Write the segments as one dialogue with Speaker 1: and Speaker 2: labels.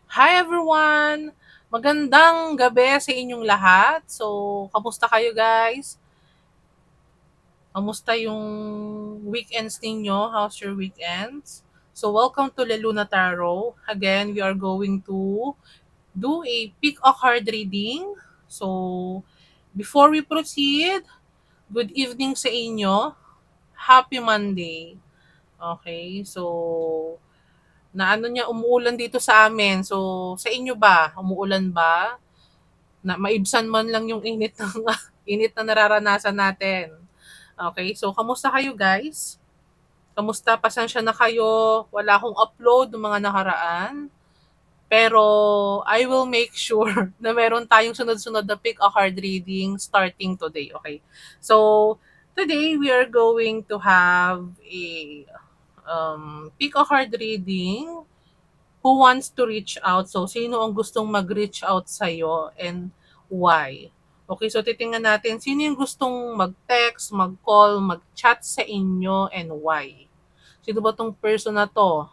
Speaker 1: Hi everyone! Magandang gabi sa inyong lahat. So, kamusta kayo guys? Kamusta yung weekends ninyo? How's your weekends? So, welcome to Leluna Tarot. Again, we are going to do a pick a card reading. So, before we proceed, good evening sa inyo. Happy Monday. Okay, so na ano niya umuulan dito sa amin. So, sa inyo ba? Umuulan ba? Na maibsan man lang yung init ng init na nararanasan natin. Okay, so kamusta kayo guys? Kamusta? Pasensya na kayo. Wala akong upload ng mga nakaraan. Pero I will make sure na meron tayong sunod-sunod na pick a card reading starting today. Okay. So today we are going to have a pick a card reading. Who wants to reach out? So, sino ang gustong mag-reach out sa'yo and why? Okay, so titingnan natin sino yung gustong mag-text, mag-call, mag-chat sa inyo and why. Sino ba tong person na to?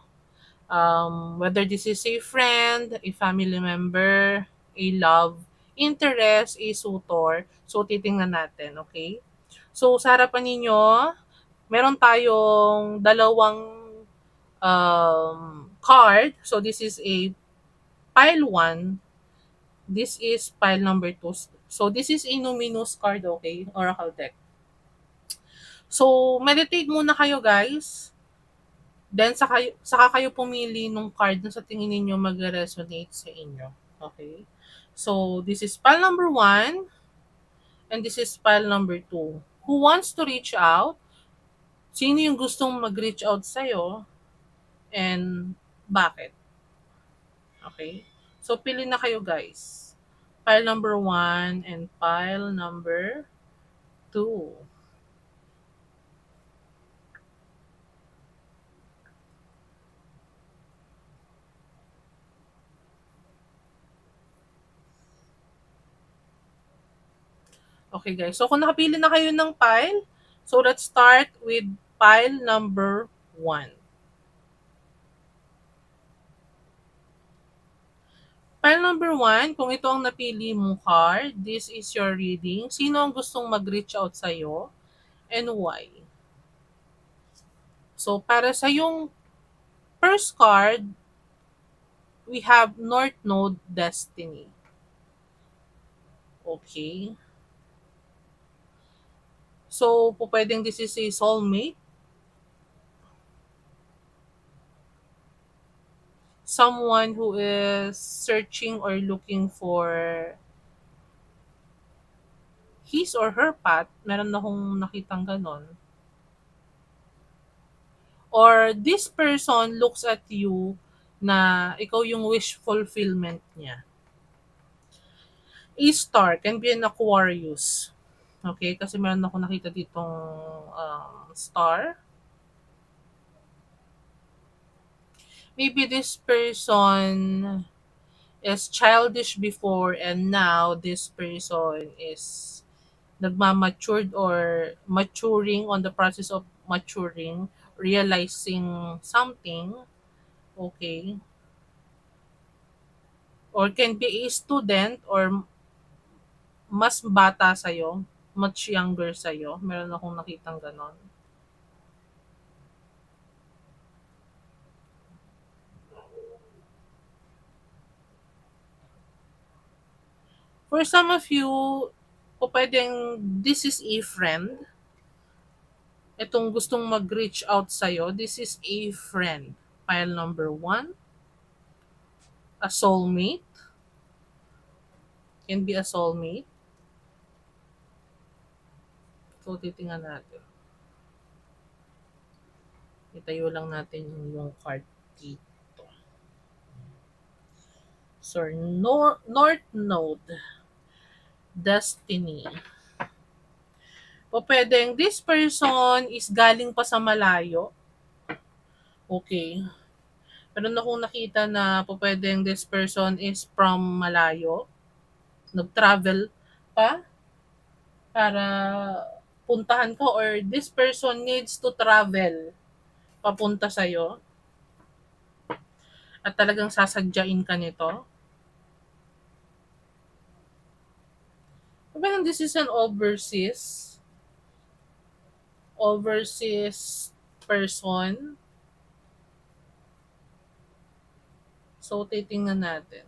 Speaker 1: Whether this is a friend, a family member, a love, interest, a suitor. So, titingnan natin, okay? So, sa harapan ninyo, meron tayong dalawang card. So, this is a pile 1, this is pile number 2. So, this is a numinous card, okay? Oracle deck. So, meditate muna kayo, guys. Then, saka kayo pumili nung card na sa tingin ninyo mag-resonate sa inyo. Okay? So, this is pile number 1 and this is pile number 2. Who wants to reach out? Sino yung gustong mag-reach out sa'yo? And bakit? Okay? So, pili na kayo, guys. Pile number 1 and pile number 2. Okay guys, so kung nakapili na kayo ng pile, so let's start with pile number 1. Pile number 1, kung ito ang napili mong card, this is your reading. Sino ang gustong mag-reach out sa'yo and why? So para sa yung first card, we have North Node Destiny. Okay. So, pwedeng this is a soulmate, someone who is searching or looking for his or her path. Meron akong nakitang ganon. Or this person looks at you na ikaw yung wish fulfillment niya. A star can be an Aquarius. Okay, kasi meron ako nakita ditong star. Maybe this person is childish before and now this person is nagmamatured or maturing, on the process of maturing, realizing something. Okay. Or can be a student or mas bata sa'yo, much younger sa'yo. Meron akong nakitang ganon. For some of you, o pwedeng this is a friend. Itong gustong mag-reach out sa'yo, this is a friend. Pile number 1. A soulmate. Can be a soulmate. So, titingnan natin. Itayo lang natin yung card dito. So, North Node. Destiny. O pwedeng this person is galing pa sa malayo. Okay. Meron akong nakita na po pwedeng this person is from malayo. Nag-travel pa para puntahan ko, or this person needs to travel papunta sa'yo. at talagang sasadyain ka nito. Well, this is an overseas person. So, titingnan natin.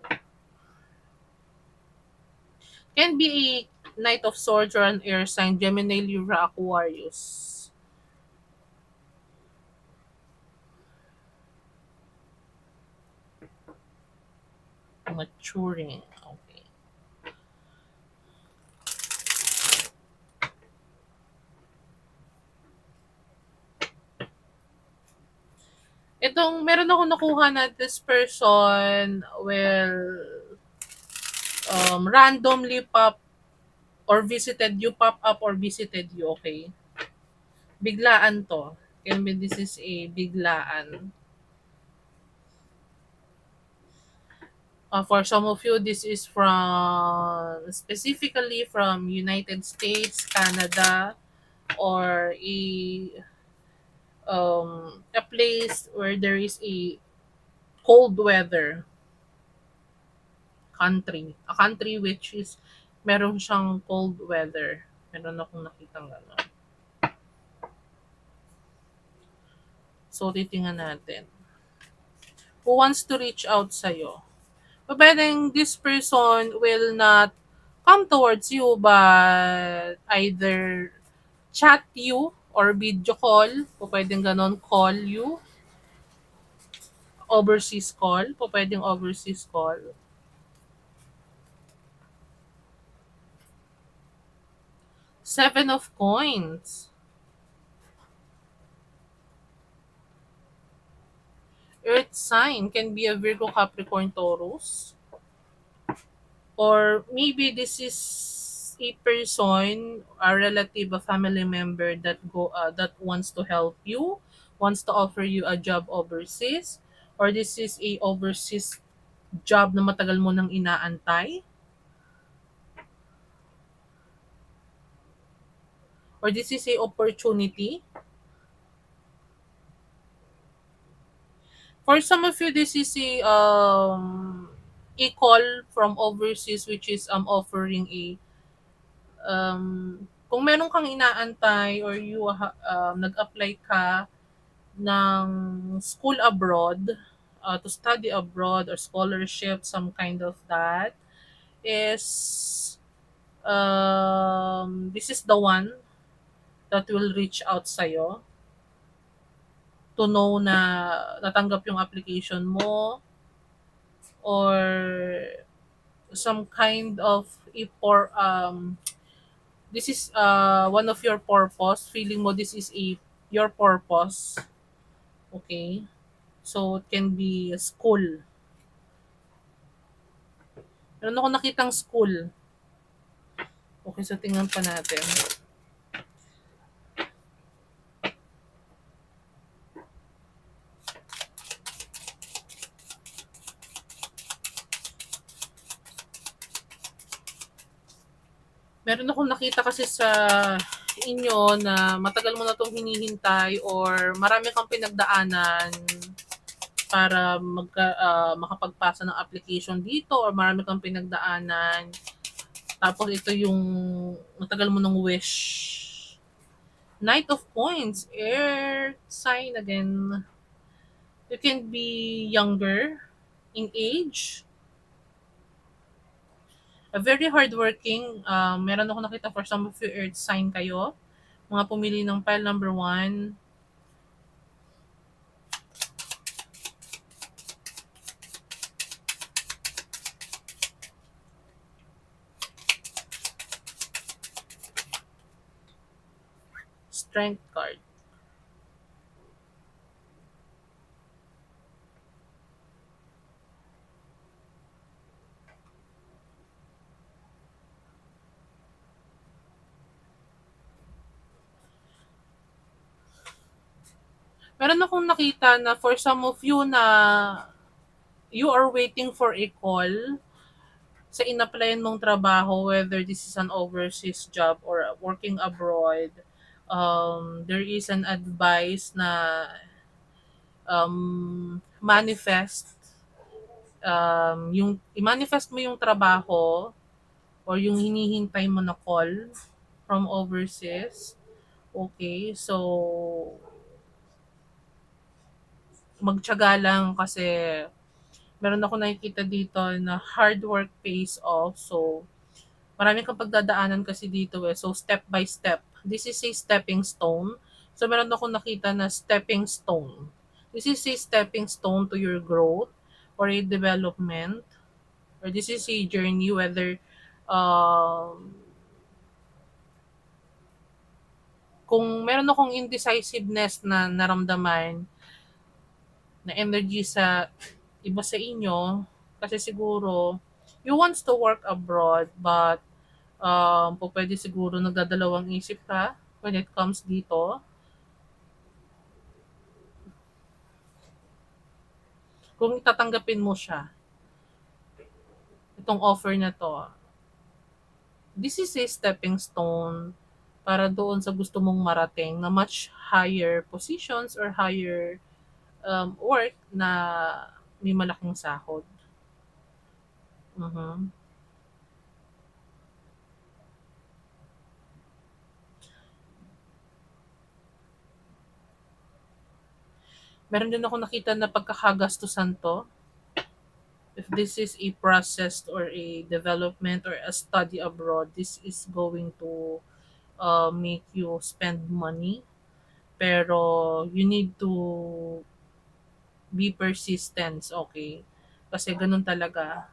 Speaker 1: Can be a Knight of Swords or an air sign, Gemini, Libra, Aquarius. Maturing. Okay. Meron ako nakuha na this person will randomly pop up or visited you, okay? Biglaan to. Can be this is a biglaan. For some of you, this is specifically from United States, Canada, or a place where there is a cold weather country. A country which is meron siyang cold weather. Meron akong nakitang gano'n. So, titingnan natin. Who wants to reach out sa'yo? Pwedeng this person will not come towards you but either chat you or video call. Pwedeng ganon, call you. Overseas call. Pwedeng overseas call. Seven of coins. Earth sign can be a Virgo, Capricorn, Taurus. Or maybe this is a person, a relative, a family member that wants to help you, wants to offer you a job overseas, or this is a overseas job na matagal mo nang inaantay, or this is a opportunity. For some of you, this is a call from overseas which is offering kung meron kang inaantay or nag-apply ka ng school abroad, to study abroad or scholarship, some kind of that, is this is the one that will reach out sa'yo to know na natanggap yung application mo, or some kind of this is one of your purpose, feeling mo this is your purpose, okay? So it can be a school. Meron ako nakitang school. Okay, so tingnan pa natin. Meron akong nakita kasi sa inyo na matagal mo na 'tong hinihintay or marami kang pinagdaanan para makapagpasa ng application dito, or marami kang pinagdaanan. Tapos ito yung matagal mo ng wish. Knight of Coins, air sign again. You can be younger in age. A very hardworking. Meron ako nakita for some of you earth sign kayo. Mga pumili ng pile number 1. Strength card. Meron akong nakita na for some of you na you are waiting for a call sa in-applyan mong trabaho, whether this is an overseas job or working abroad. There is an advice na manifest Yung i-manifest mo yung trabaho or yung hinihintay mo na call from overseas. Okay, so magtiyaga lang kasi meron ako nakikita dito na hard work pays off. So, marami kang pagdadaanan kasi dito eh. So, step by step. This is a stepping stone. So, meron ako nakita na stepping stone. This is a stepping stone to your growth or a development. Or this is a journey whether um, kung meron akong indecisiveness na naramdaman na energy sa iba sa inyo, kasi siguro you wants to work abroad but po pwede siguro nagdadalawang isip ka when it comes dito. Kung tatanggapin mo siya, itong offer na to, this is a stepping stone para doon sa gusto mong marating na much higher positions or higher work na may malaking sahod. Mhm. Meron din ako nakita na pagkakagastusan to. If this is a process or a development or a study abroad, this is going to make you spend money. Pero you need to be persistent, okay? Kasi ganun talaga.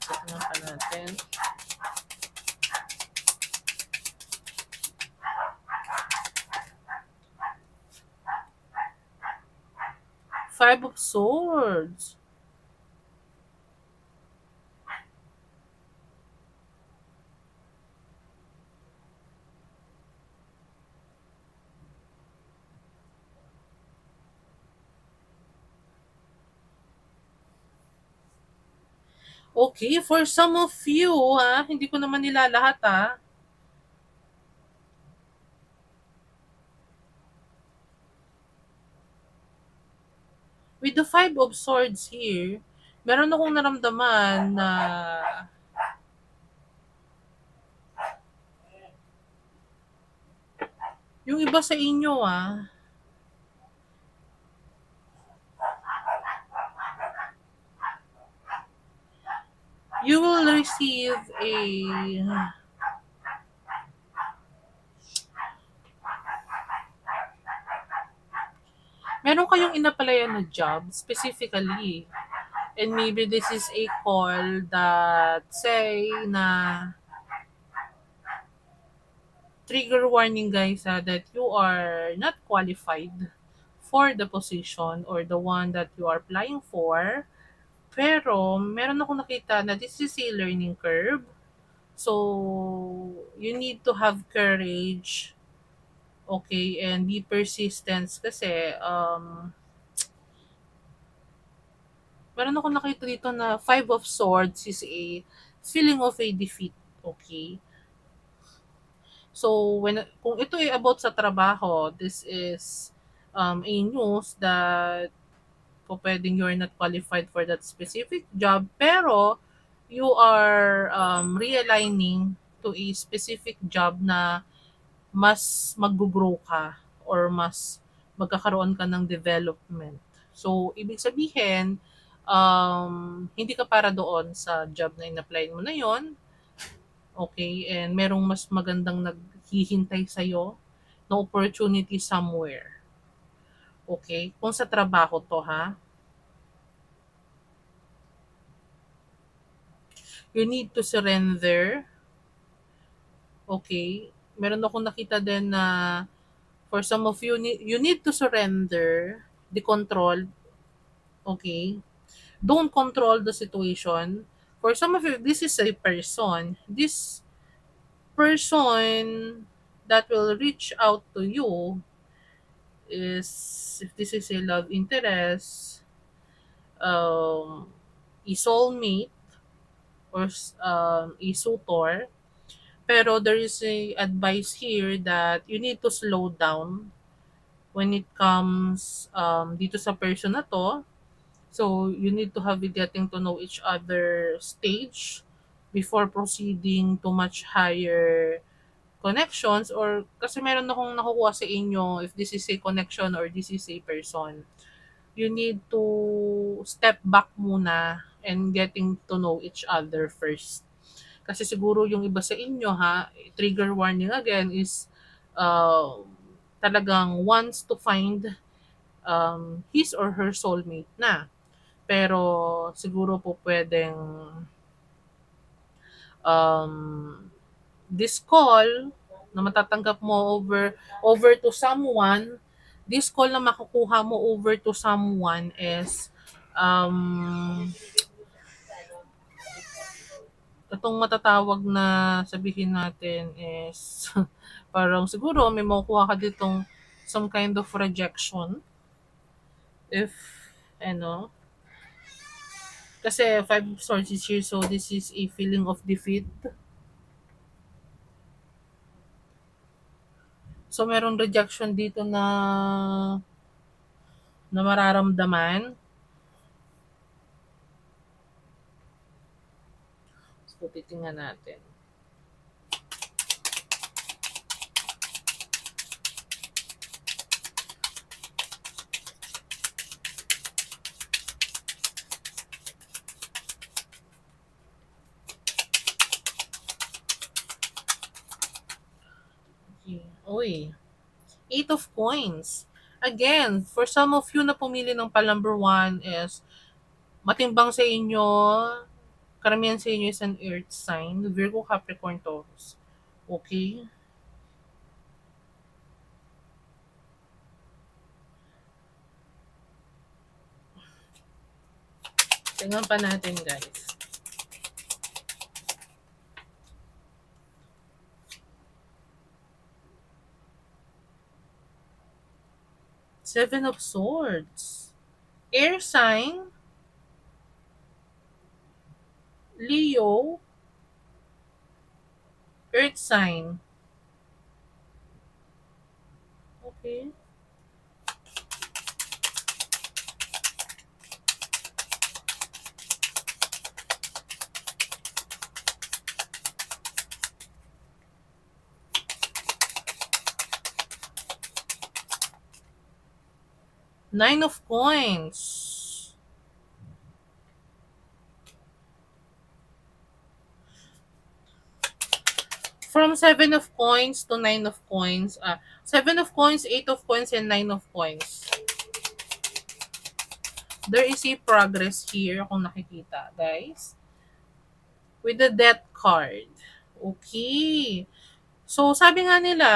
Speaker 1: Tignan pa natin. Five of Swords. Okay, for some of you, ha, hindi ko naman nila lahat, ha. With the Five of Swords here, meron akong naramdaman na yung iba sa inyo, you will receive a meron kayong inapalayan na job specifically. And maybe this is a call that say na trigger warning guys that you are not qualified for the position or the one that you are applying for. Pero meron ako nakita na this is a learning curve. So you need to have courage, okay, and be persistent kasi meron ako nakita dito na Five of Swords is a feeling of a defeat, okay? So, kung ito ay about sa trabaho, this is a news that po pwedeng you're not qualified for that specific job, pero you are realigning to a specific job na mas mag-grow ka or mas magkakaroon ka ng development. So, ibig sabihin, hindi ka para doon sa job na in-apply mo na yon, okay, and merong mas magandang naghihintay sa'yo na opportunity somewhere. Okay? Kung sa trabaho to ha, you need to surrender. Okay? Meron akong nakita din na for some of you, you need to surrender the control. Okay? Don't control the situation. For some of you, this is a person. This person that will reach out to you is, if this is a love interest, a soulmate, or a suitor, Pero there is a advice here that you need to slow down when it comes dito sa person na to. So you need to have a getting to know each other stage before proceeding to much higher connections, or kasi meron akong nakukuha sa inyo if this is a connection or this is a person. You need to step back muna and getting to know each other first. Kasi siguro yung iba sa inyo ha, trigger warning again is uh, talagang wants to find his or her soulmate na. Pero siguro po pwedeng um, this call na matatanggap mo over to someone, this call na makukuha mo over to someone is um, itong matatawag na sabihin natin is parang siguro may makukuha ka ditong some kind of rejection if ano kasi five of swords is here, so this is a feeling of defeat. So merong rejection dito na mararamdaman. So titingnan natin. Okay. Uy, Eight of Coins. Again, for some of you na pumili ng number one is matimbang sa inyo, karamihan sa inyo is an earth sign, Virgo, Capricorn, Taurus. Okay? Tingnan pa natin guys. Seven of Swords. Air sign, Leo, earth sign. Okay? Nine of Coins. From Seven of Coins to Nine of Coins. Seven of Coins, Eight of Coins, and Nine of Coins. There is a progress here kung nakikita, guys. With the Death card. Okay. So, sabi nga nila,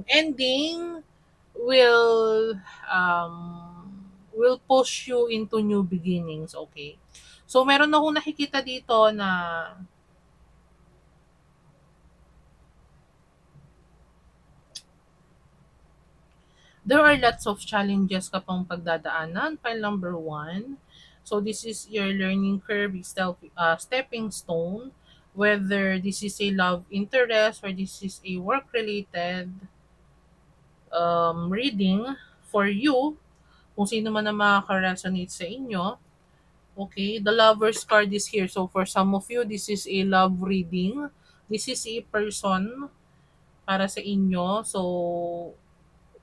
Speaker 1: ending will um, will push you into new beginnings. Okay. So, meron akong nakikita dito na there are lots of challenges ka pang pagdadaanan. Pile number one. So, this is your learning curve, stepping stone. Whether this is a love interest or this is a work-related reading for you, kung sino man ang makaka-resonate sa inyo. Okay, the lover's card is here. So, for some of you, this is a love reading. This is a person para sa inyo. So,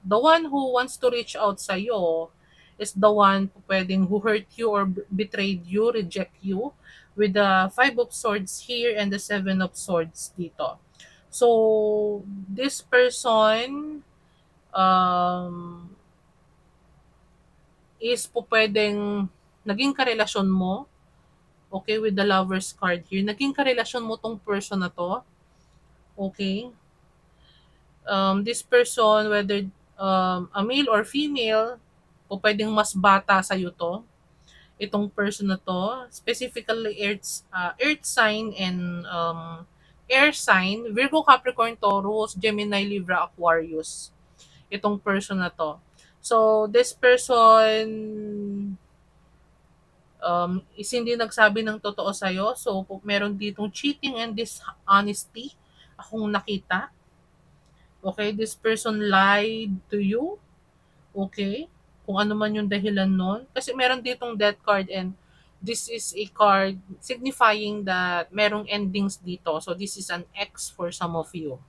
Speaker 1: the one who wants to reach out sa'yo is the one who hurt you or betrayed you, reject you, with the Five of Swords here and the Seven of Swords dito. So, this person um, is naging karelasyon mo, okay, with the Lover's card here. Naging karelasyon mo tong person na to, okay? This person, whether a male or female, o pwedeng mas bata sa'yo to, itong person na to, specifically earth sign and air sign, Virgo, Capricorn, Taurus, Gemini, Libra, Aquarius, itong person na to. So, this person is hindi nagsabi ng totoo sa'yo. So, meron ditong cheating and dishonesty. akong nakita. Okay, this person lied to you. Okay, kung ano man yung dahilan nun. Kasi meron ditong death card, and this is a card signifying that merong endings dito. So this is an ex for some of you.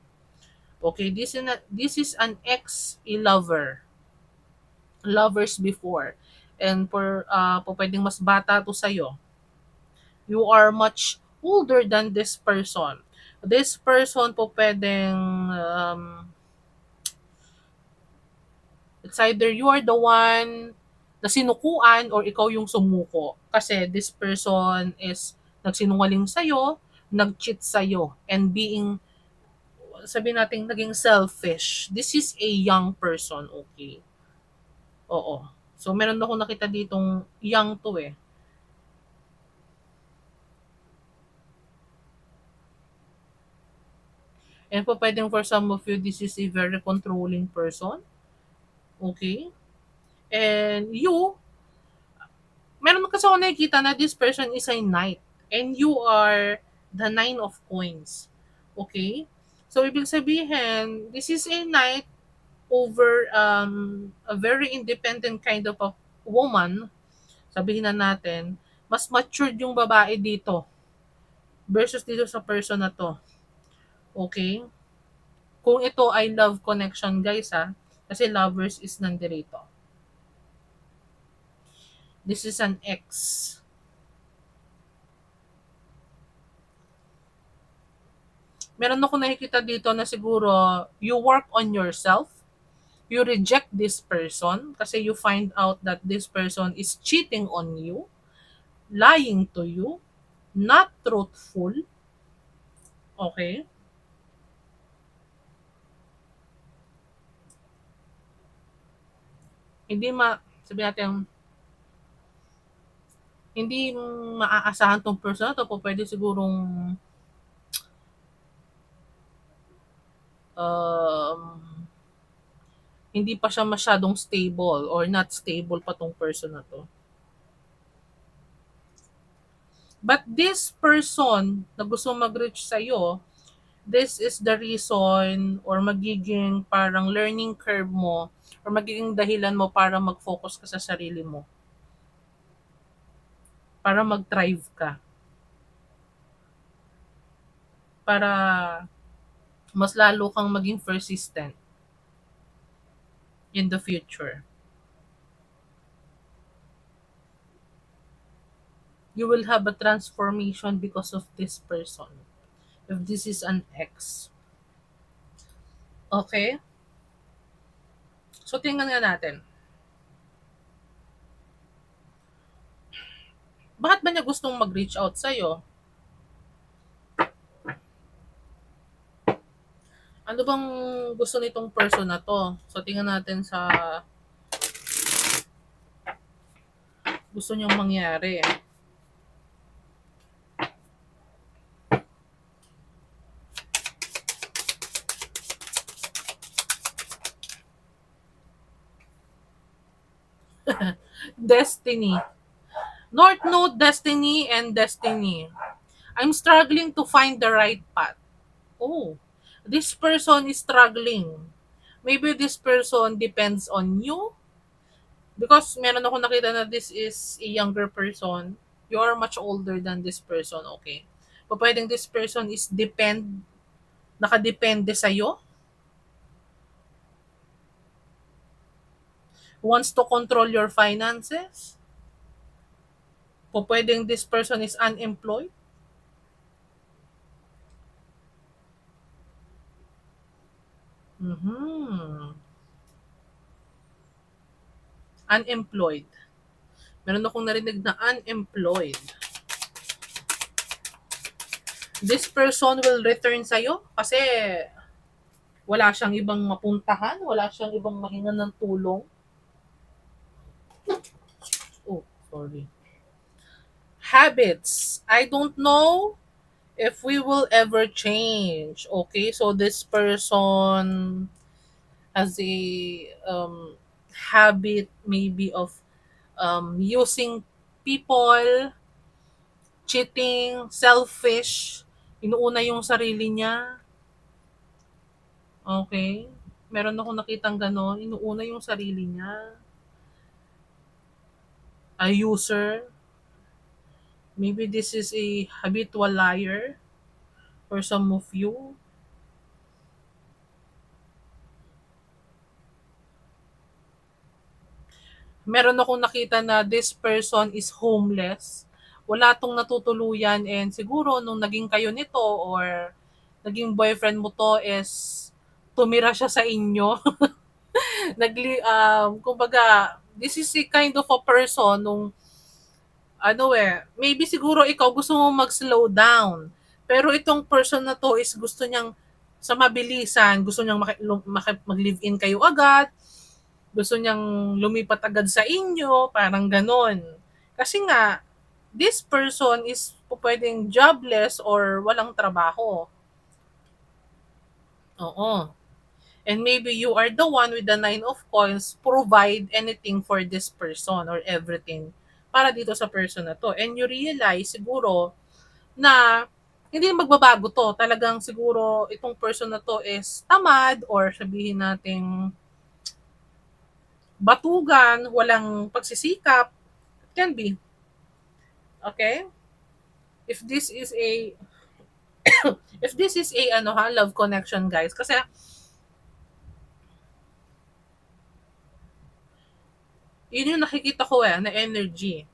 Speaker 1: Okay, this is an ex a lover. Lovers before. And po pwedeng mas bata to sa'yo. You are much older than this person. This person po pwedeng it's either you are the one na sinukuan or ikaw yung sumuko. Kasi this person is nagsinungaling sa'yo, nag-cheat sa'yo, and being, sabi natin, naging selfish. This is a young person, okay? Oo. So, meron ako nakita ditong young to eh. And po pwedeng for some of you, this is a very controlling person. Okay? And you, meron kasi ako nakikita na this person is a knight. And you are the nine of coins. Okay? So, ibig sabihin, this is a knight over a very independent kind of a woman. Sabihin na natin, mas matured yung babae dito versus dito sa person na to. Okay? Kung ito ay love connection, guys, ha? Kasi lovers is nandirito. This is an ex. Meron ako nakikita dito na siguro you work on yourself, you reject this person kasi you find out that this person is cheating on you, lying to you, not truthful. Okay? Hindi sabi natin, hindi maaasahan tong person na to po pwede sigurong um, hindi pa siya masyadong stable or not stable pa tong person na to. But this person na gusto mag-reach sa'yo, this is the reason or magiging parang learning curve mo or magiging dahilan mo para mag-focus ka sa sarili mo. Para mag-thrive ka. Para mas lalo kang maging persistent in the future. You will have a transformation because of this person. If this is an ex. Okay? So, tingnan nga natin. Bakit ba niya gustong mag-reach out sa'yo? Ano bang gusto nitong person na to? So, tingnan natin sa gusto niyang mangyari. Destiny. North Node, Destiny, and Destiny. I'm struggling to find the right path. Oh, this person is struggling. Maybe this person depends on you. Because meron ako nakita na this is a younger person. You are much older than this person, okay? O pwedeng this person is nakadepende sa'yo. Wants to control your finances. O pwedeng this person is unemployed. Mhm. Unemployed. Meron akong narinig na unemployed. This person will return sa'yo kasi wala siyang ibang mapuntahan, wala siyang ibang mahingan ng tulong. Oh, sorry. Habits. I don't know if we will ever change. Okay, so this person has a habit maybe of using people, cheating, selfish, inuuna yung sarili niya. Okay. Meron akong nakitang gano'n, inuuna yung sarili niya. A user, maybe this is a habitual liar for some of you. Meron akong nakita na this person is homeless. Wala tong natutuluyan and siguro nung naging kayo nito or naging boyfriend mo to is tumira siya sa inyo. Kumbaga, this is a kind of a person nung maybe siguro ikaw gusto mo mag-slow down. Pero itong person na to is gusto niyang sa mabilisan, gusto niyang mag-live-in kayo agad, gusto niyang lumipat agad sa inyo, parang ganon. Kasi nga, this person is pwedeng jobless or walang trabaho. Oo. And maybe you are the one with the nine of coins, provide anything for this person or everything para dito sa person na to. And you realize siguro na hindi magbabago to. Talagang siguro itong person na to is tamad or sabihin nating batugan, walang pagsisikap. It can be. Okay? If this is a if this is a love connection guys kasi yun yung nakikita ko na energy.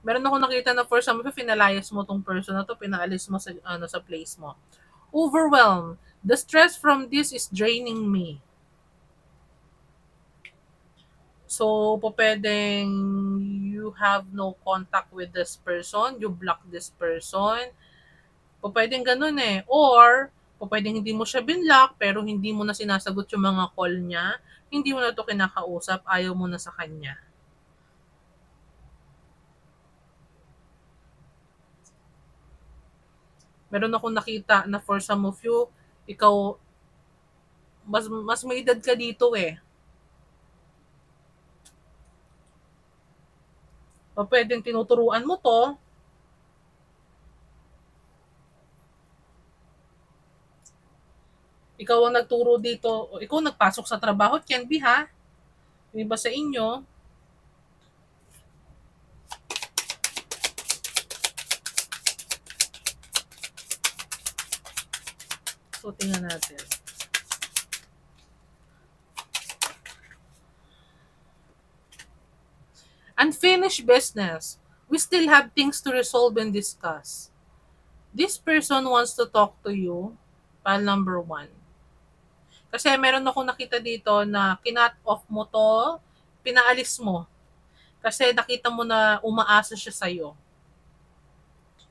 Speaker 1: Meron ako nakita na for some of you, pinalayas mo tong person na to, pinaalis mo sa place mo. Overwhelmed. The stress from this is draining me. So, po pwedeng you have no contact with this person, you block this person. Po pwedeng ganun Or, po pwedeng hindi mo siya binlock, pero hindi mo na sinasagot yung mga call niya, hindi mo na to kinakausap, ayaw mo na sa kanya. Meron akong nakita na for some of you, ikaw, mas may edad ka dito O pwedeng tinuturuan mo to, ikaw ang nagturo dito, o ikaw nagpasok sa trabaho, can be ha? Yung iba sa inyo, so tingnan natin. Unfinished business. We still have things to resolve and discuss. This person wants to talk to you, pile number 1. Kasi meron ako nakita dito na kinat off mo to, pinaalis mo. Kasi nakita mo na umaasa siya sa'yo.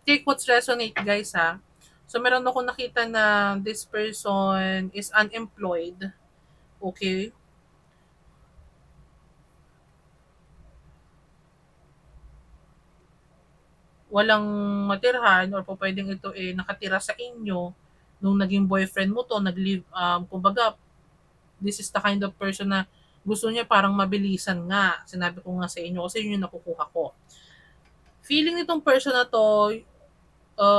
Speaker 1: Take what's resonate guys ha. So meron ako nakita na this person is unemployed. Okay? Walang matirhan or po pwedeng ito nakatira sa inyo nung naging boyfriend mo to, nag-live, kumbaga, this is the kind of person na gusto niya parang mabilisan nga. Sinabi ko nga sa inyo kasi yun yung nakukuha ko. Feeling nitong person na to,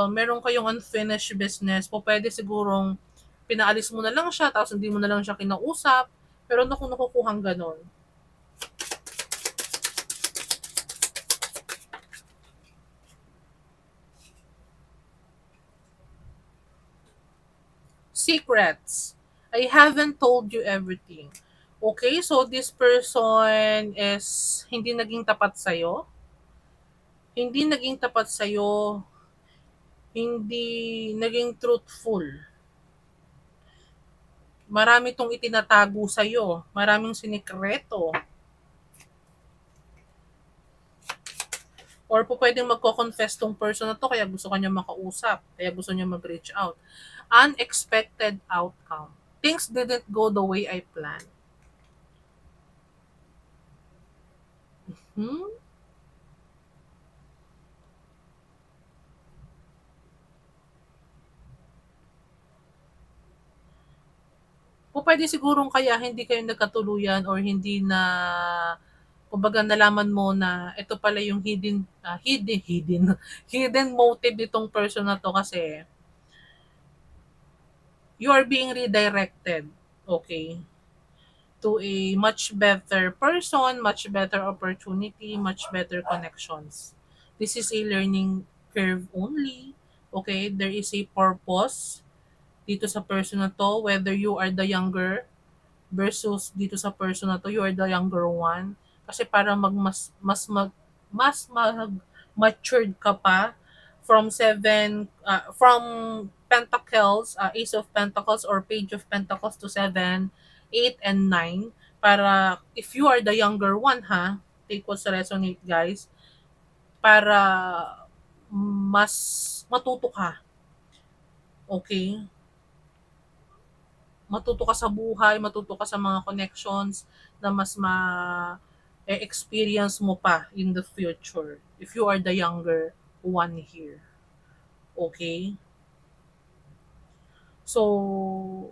Speaker 1: meron kayong unfinished business, po pwede sigurong pinaalis mo na lang siya tapos hindi mo na lang siya kinausap, pero nakukuhang ganon. Secrets. I haven't told you everything. Okay, so this person is hindi naging tapat sa'yo. Hindi naging tapat sa'yo. Hindi naging truthful. Marami tong itinatago sa'yo. Maraming sinikreto. Or po pwedeng magko-confess tong person na to kaya gusto kanya makausap. Kaya gusto niya mag-reach out. Unexpected outcome. Things didn't go the way I planned. Hmm? O pwede sigurong kaya hindi kayo nagkatuluyan or hindi na kumbaga nalaman mo na ito pala yung hidden motive nitong person na 'to kasi you are being redirected, okay, to a much better person, much better opportunity, much better connections. This is a learning curve only, okay? There is a purpose dito sa person na 'to, whether you are the younger versus dito sa person na 'to, you are the younger one. Kasi para mas mag matured ka pa from from Pentacles, Ace of Pentacles or Page of Pentacles to 7, 8 and 9 para if you are the younger one ha, take what's resonate guys, para mas matuto ka, okay? Matuto ka sa buhay, matuto ka sa mga connections na mas experience mo pa in the future if you are the younger one here. Okay? So,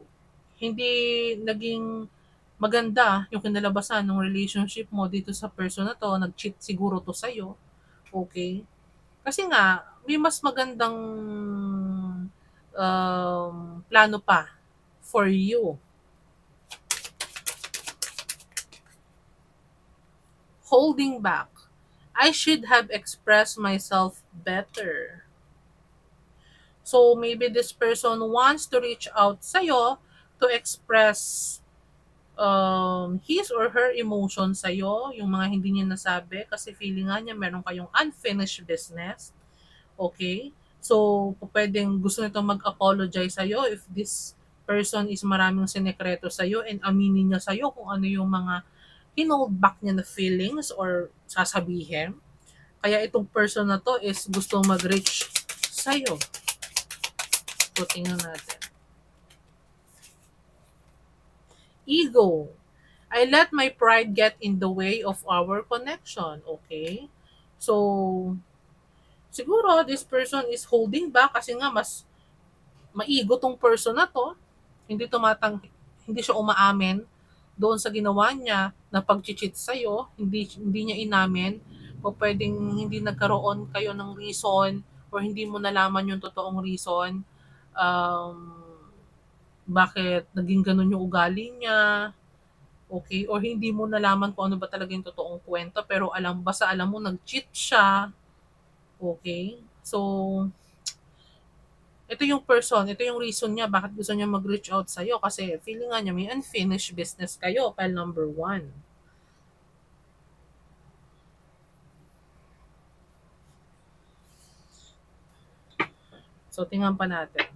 Speaker 1: hindi naging maganda yung kinalabasan ng relationship mo dito sa person na to. Nag-cheat siguro to sa'yo. Okay? Kasi nga, may mas magandang plano pa for you. Holding back. I should have expressed myself better. So maybe this person wants to reach out sa'yo to express his or her emotion sa'yo, yung mga hindi niya nasabi kasi feeling nga niya meron kayong unfinished business. Okay? So, pwedeng gusto nito mag-apologize sa'yo if this person is maraming sinekreto sa'yo and aminin niya sa'yo kung ano yung mga hinold back niya na feelings or sasabihin. Kaya itong person na to is gusto mag-reach sa'yo. So, tingnan natin. Ego. I let my pride get in the way of our connection. Okay? So, siguro this person is holding back kasi nga mas maigo tong person na to. Hindi siya umaamin doon sa ginawa niya na pag-cheat sa'yo. Hindi niya inamin. O pwedeng hindi nagkaroon kayo ng reason or hindi mo nalaman yung totoong reason. Bakit naging ganun yung ugali niya, okay? Or hindi mo nalaman kung ano ba talaga yung totoong kwento pero basta alam mo nag-cheat siya, okay? So, ito yung reason niya bakit gusto niya mag-reach out sa'yo kasi feeling nga niya may unfinished business kayo, pile number 1. So, tingnan pa natin.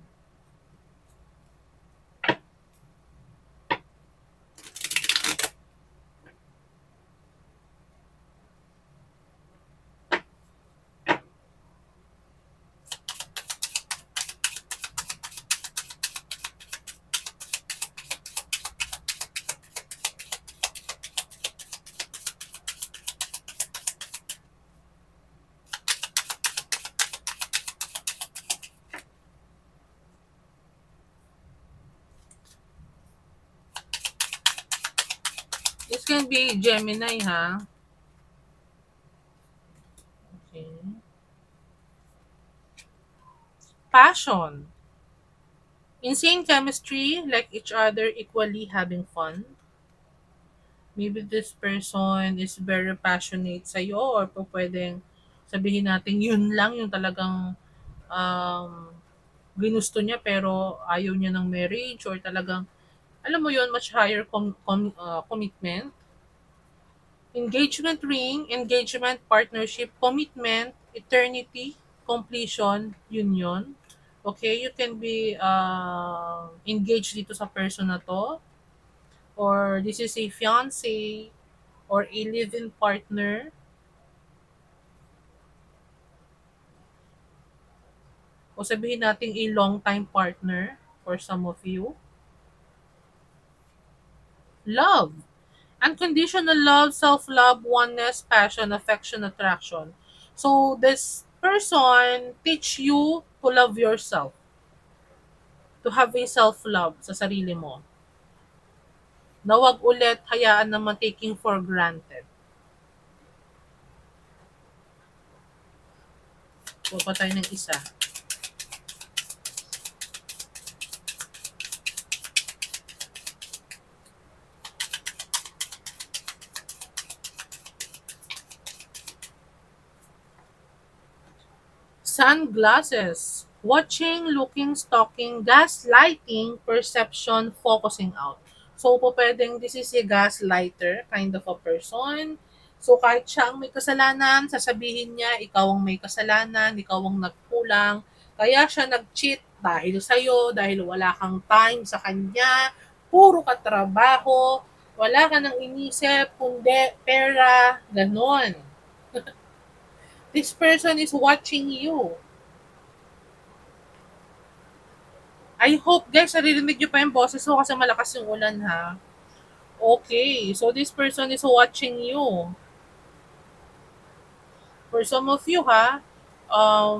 Speaker 1: This can be Gemini, ha? Okay. Passion. Insane chemistry, like each other, equally having fun. Maybe this person is very passionate sa'yo or pwedeng sabihin natin yun lang yung talagang um, ginusto niya pero ayaw niya ng marriage or talagang alam mo yun, much higher commitment. Engagement ring, engagement, partnership, commitment, eternity, completion, union. Okay, you can be engaged dito sa person na to or this is a fiancé or a live-in partner o sabihin natin a long-time partner for some of you. Love. Unconditional love, self-love, oneness, passion, affection, attraction. So, this person teach you to love yourself. To have a self-love sa sarili mo. Na wag ulit hayaan naman taking for granted. Kuha pa tayo ng isa. Sunglasses. Watching, looking, stalking, gaslighting, perception, focusing out. So, po pwedeng this is a gaslighter kind of a person. So, kahit siya ang may kasalanan, sasabihin niya, ikaw ang may kasalanan, ikaw ang nagkulang. Kaya siya nag-cheat dahil sa'yo, dahil wala kang time sa kanya, puro ka trabaho, wala ka nang inisip, kundi pera, ganon. This person is watching you. I hope guys, naririnig nyo pa yung boses ko kasi malakas yung ulan ha. Okay, so this person is watching you. For some of you ha,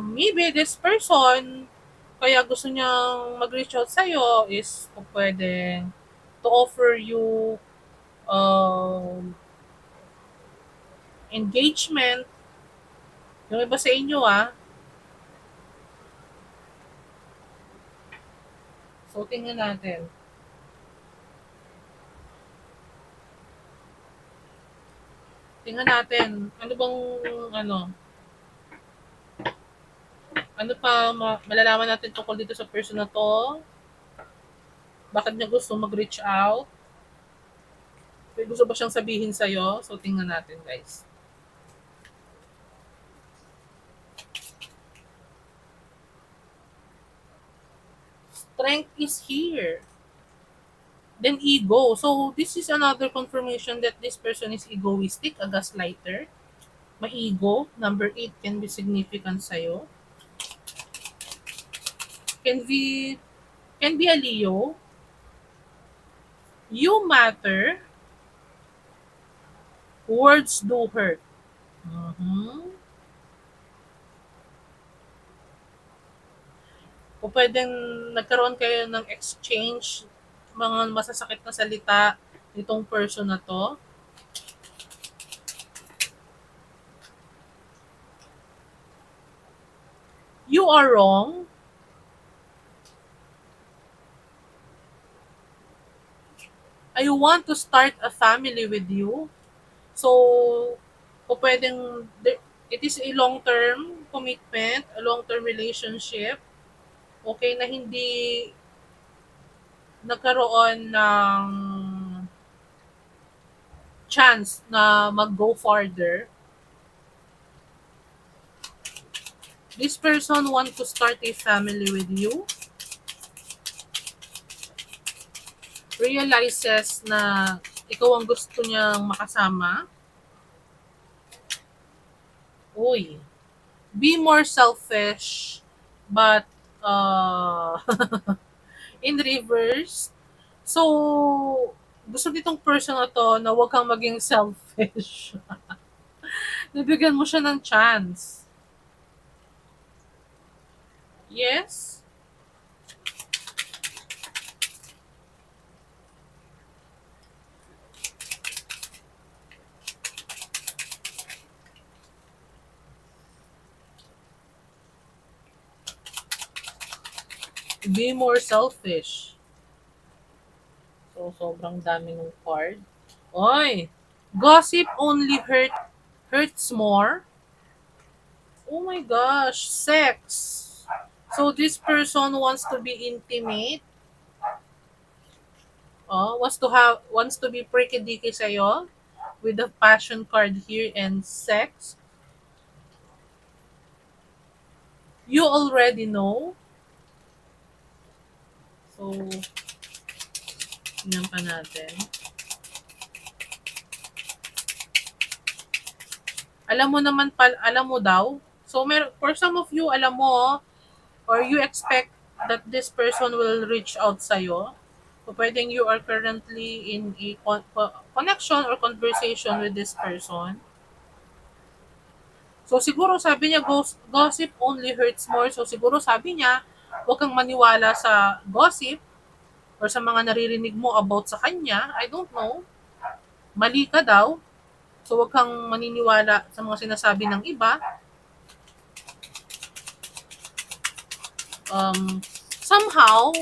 Speaker 1: maybe this person, kaya gusto niyang mag-reach out sa'yo is pwedeng to offer you engagement. Yung iba sa inyo ha. So, tingnan natin. Tingnan natin. Ano bang, ano pa malalaman natin tungkol dito sa person na to? Bakit niya gusto mag-reach out? May gusto ba siyang sabihin sa'yo? So, tingnan natin, guys. Strength is here. Then ego. So, this is another confirmation that this person is egoistic, a gaslighter. May ego. Number 8 can be significant sa'yo. Can be a Leo. You matter. Words do hurt. Mhm. O pwedeng nagkaroon kayo ng exchange, mga masasakit na salita nitong person na to. You are wrong. I want to start a family with you. So, o pwedeng, it is a long-term commitment, a long-term relationship. Okay na hindi nagkaroon ng chance na mag-go farther. This person want to start a family with you. Realizes na ikaw ang gusto niyang makasama. Uy, be more selfish, but in reverse. So, gusto nitong person na to na huwag kang maging selfish. Nabigyan mo siya ng chance. Yes? Be more selfish. So, sobrang dami ng card. Oy! Gossip only hurts more. Oh my gosh, sex. So this person wants to be intimate. Wants to be pricky-dicky sa'yo with the passion card here and sex. You already know. So, tingnan pa natin. Alam mo daw. So, for some of you, alam mo, or you expect that this person will reach out sa'yo. So, pwedeng you are currently in a connection or conversation with this person. So, siguro sabi niya, gossip only hurts more. So, siguro sabi niya, huwag kang maniwala sa gossip or sa mga naririnig mo about sa kanya. I don't know. Mali ka daw. So, huwag kang maniniwala sa mga sinasabi ng iba. Somehow,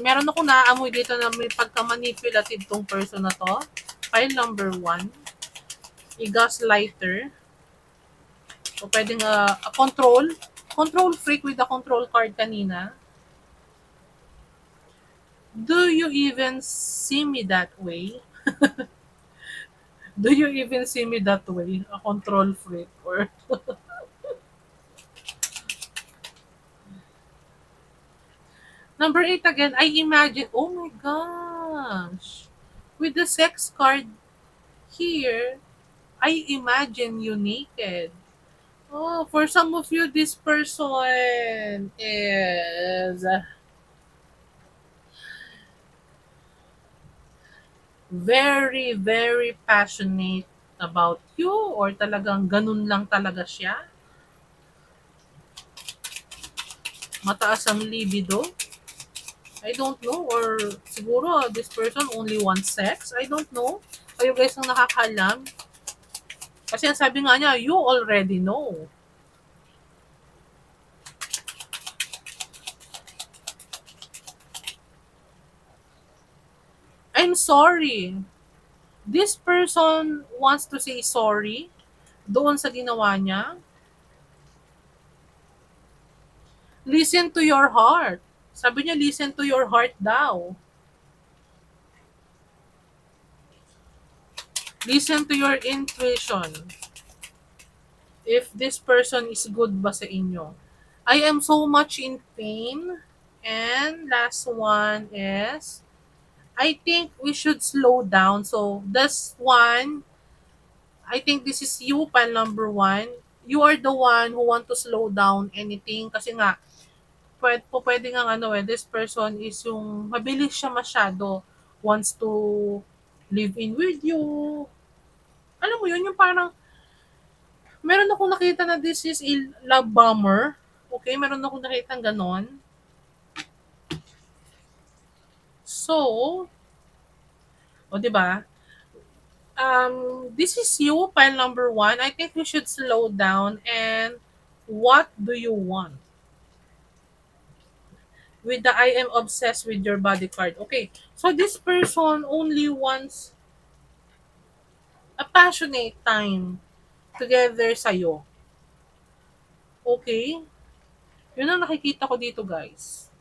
Speaker 1: meron akong naaamoy dito na may pagka-manipulative tong person na to. File number 1, a gaslighter. So, pwedeng a control freak with a control card kanina. Do you even see me that way? Do you even see me that way? A control freak or number 8 again, I imagine, oh my gosh. With the sex card here, I imagine you naked. Oh, for some of you, this person is very, very passionate about you or talagang ganun lang talaga siya. Mataas ang libido. I don't know. Or siguro this person only wants sex. I don't know. Kayo guys ang nakakalam. Kasi ang sabi nga niya, you already know. I'm sorry. This person wants to say sorry doon sa ginawa niya. Listen to your heart. Sabi niya, listen to your heart daw. Listen to your intuition. If this person is good ba sa inyo. I am so much in pain. And last one is, I think we should slow down. So, this one, I think this is you, pile number 1. You are the one who want to slow down anything. Kasi nga, pwede nga this person is yung mabilis siya masyado. Wants to live in with you. Alam mo yun, yung parang, meron akong nakita na this is a love bomber. Okay, meron akong nakita ganon. So, o diba? This is you, pile number 1. I think we should slow down and what do you want? With the I am obsessed with your body card. Okay, so this person only wants a passionate time together sa'yo. Okay? Yun ang nakikita ko dito, guys.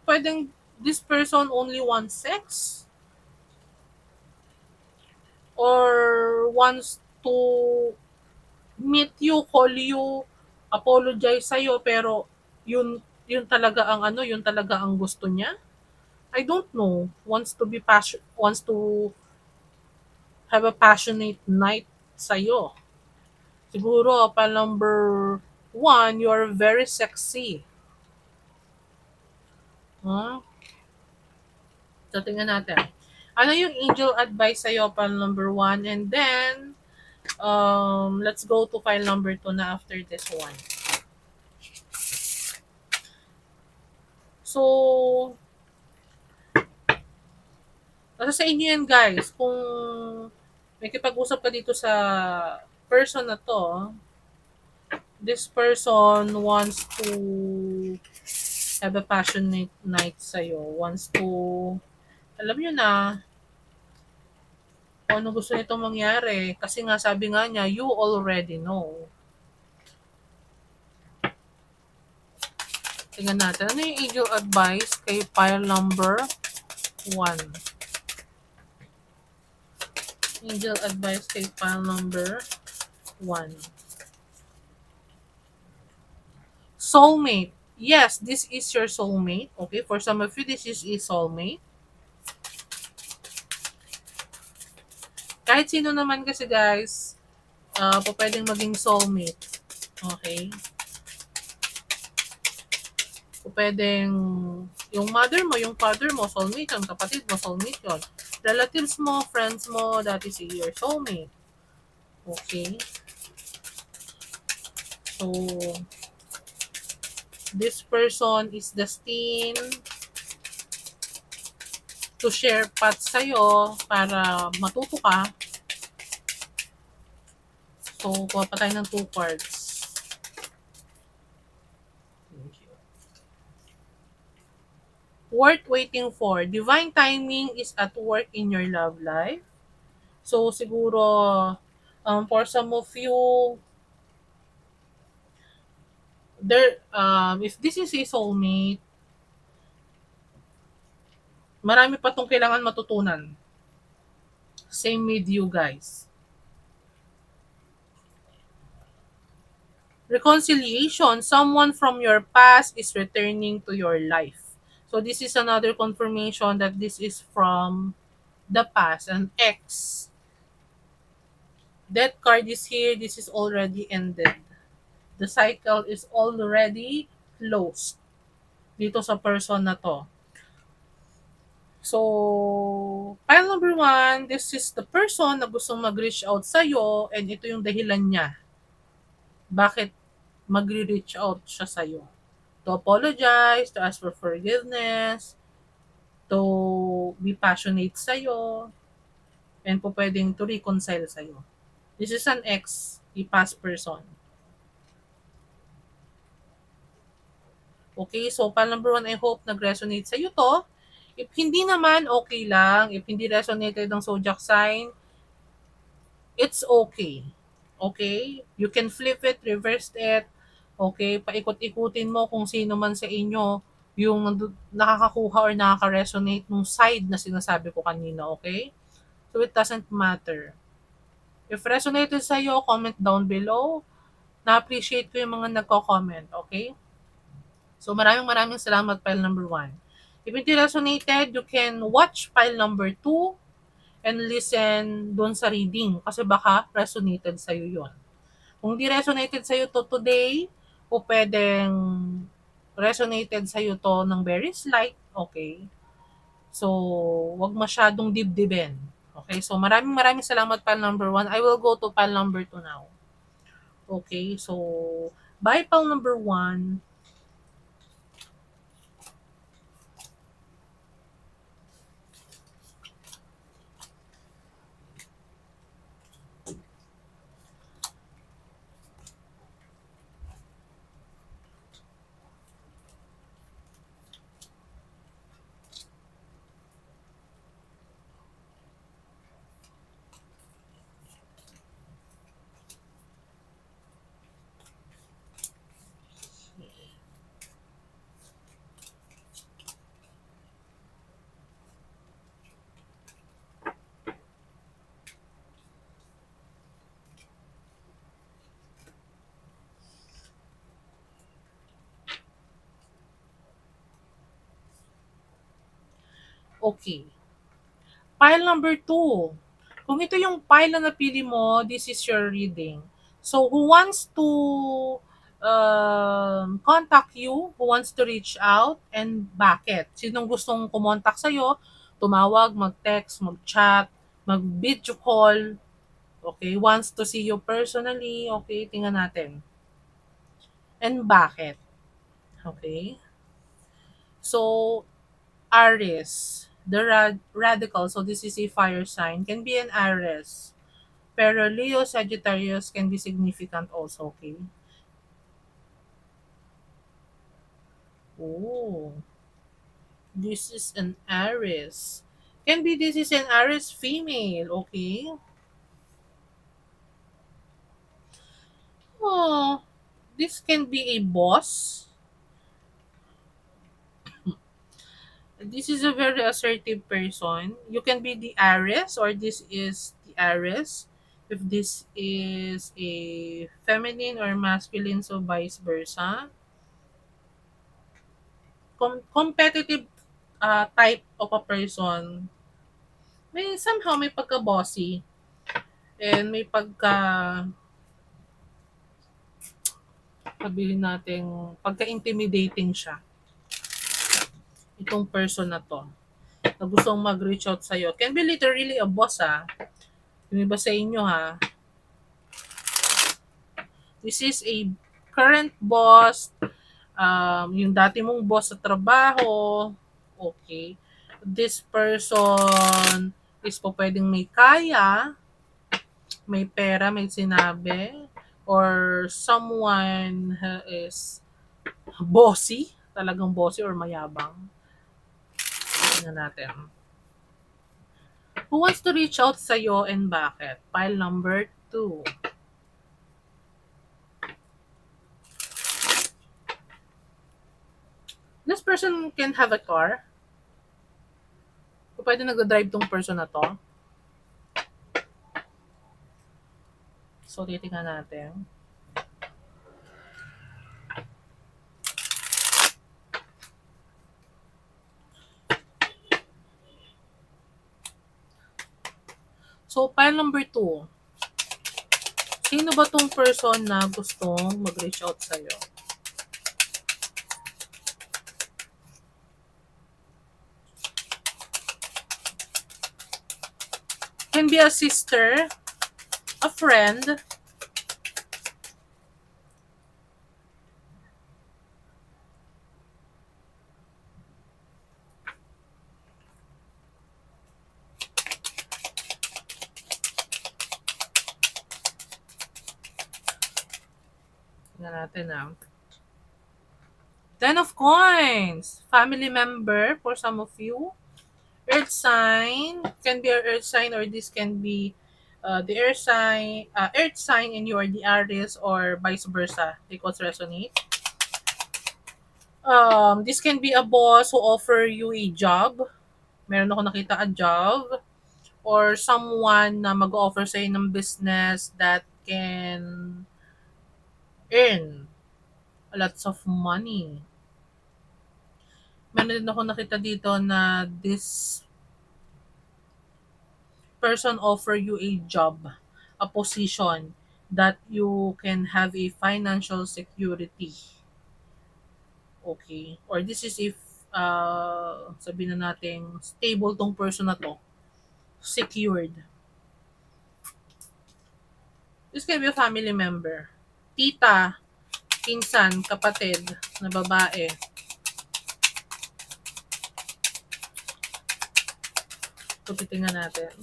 Speaker 1: Pwedeng this person only wants sex or wants to meet you, call you, apologize sa'yo, pero yun talaga ang yun talaga ang gusto niya. I don't know. Wants to have a passionate night sa'yo. Siguro, pa number 1, you're very sexy. Huh? So, tingnan natin. Ano yung angel advice sa'yo, file number 1? And then, let's go to file number 2 na after this one. So, nasa sa inyo yan, guys. Kung may kipag-usap ka dito sa person na to, this person wants to have a passionate night sa'yo. Wants to, alam nyo na, kung ano gusto nitong mangyari. Kasi nga, sabi nga niya, you already know. Tingnan natin. Ano yung angel advice kay file number 1? Angel advice kay file number 1. Soulmate. Yes, this is your soulmate. Okay, for some of you, this is a soulmate. Kahit sino naman kasi, guys, pwedeng maging soulmate. Okay? Pwedeng yung mother mo, yung father mo, soulmate yun. Kapatid mo, soulmate yun. Relatives mo, friends mo, that is your soulmate. Okay? So, this person is destined to share paths sa'yo para matuto ka. So, kuha pa tayo ng 2 cards. worth waiting for. Divine timing is at work in your love life. So, siguro, for some of you, if this is a soulmate, marami pa tong kailangan matutunan. Same with you guys. Reconciliation, someone from your past is returning to your life. So this is another confirmation that this is from the past, an ex. That card is here, this is already ended. The cycle is already closed dito sa person na to. So, pile number one, this is the person na gustong mag-reach out sa'yo and ito yung dahilan niya. Bakit magre-reach out siya sa'yo? To apologize, to ask for forgiveness, to be passionate sa'yo, and po pwedeng to reconcile sa'yo. This is an ex, a past person. Okay, so pile number one, I hope nag-resonate sa'yo to. If hindi naman, okay lang. If hindi resonated ng zodiac sign, it's okay. Okay? You can flip it, reverse it. Okay? Paikot-ikutin mo kung sino man sa inyo yung nakakakuha or nakaka-resonate nung side na sinasabi ko kanina. Okay? So it doesn't matter. If resonated sa'yo, comment down below. Na-appreciate ko yung mga nagko-comment. Okay? So maraming salamat, pile number one. If hindi resonated, you can watch pile number 2 and listen doon sa reading kasi baka resonated sa'yo yun. Kung di resonated sa'yo to today, o pwedeng resonated sa'yo to ng very slight, okay? So, wag masyadong dibdibin. Okay, so maraming salamat pile number 1. I will go to pile number 2 now. Okay, so bye pile number 1. Okay. Pile number 2. Kung ito yung pile na napili mo, this is your reading. So, who wants to contact you, who wants to reach out, and bakit? Sinong gustong kumontak sa'yo, tumawag, mag-text, mag-chat, mag-video call, okay, wants to see you personally, okay, tingnan natin. And bakit? Okay? So, Aries, the radical, so this is a fire sign, can be an Aries. Pero Leo, Sagittarius can be significant also, okay? Oh, this is an Aries. Can be this is an Aries female, okay? Oh, this can be a boss. This is a very assertive person. You can be the Aries or this is the Aries. If this is a feminine or masculine, so vice versa. Competitive type of a person. May pagka-bossy and may sabihin natin, pagka-intimidating siya. Itong person na to na gustong mag-reach out sa'yo. Can be literally a boss Yung iba sa inyo This is a current boss, yung dati mong boss sa trabaho, okay. This person is po pwedeng may kaya, may pera, may sinabi, or someone is bossy, talagang bossy or mayabang. Tingnan natin. Who wants to reach out sa'yo and bakit? Pile number 2. This person can have a car. Pwede nag-drive tong person na to. So, titingnan natin. So, pile number 2. Sino ba tong person na gustong mag-reach out sa'yo? Can be a sister, a friend, tingnan natin ah. 10 of coins. Family member for some of you. Earth sign. Can be an earth sign or this can be the earth sign and you are the Aries or vice versa. Take what's resonate. This can be a boss who offer you a job. Meron ako nakita a job. Or someone na mag-offer sa'yo ng business that can earn lots of money. Meron din ako nakita dito na this person offer you a job, a position that you can have a financial security. Okay. Or this is if sabihin na natin stable tong person na to. Secured. This can be a family member. Tita, pinsan, kapatid na babae. So, titingnan natin.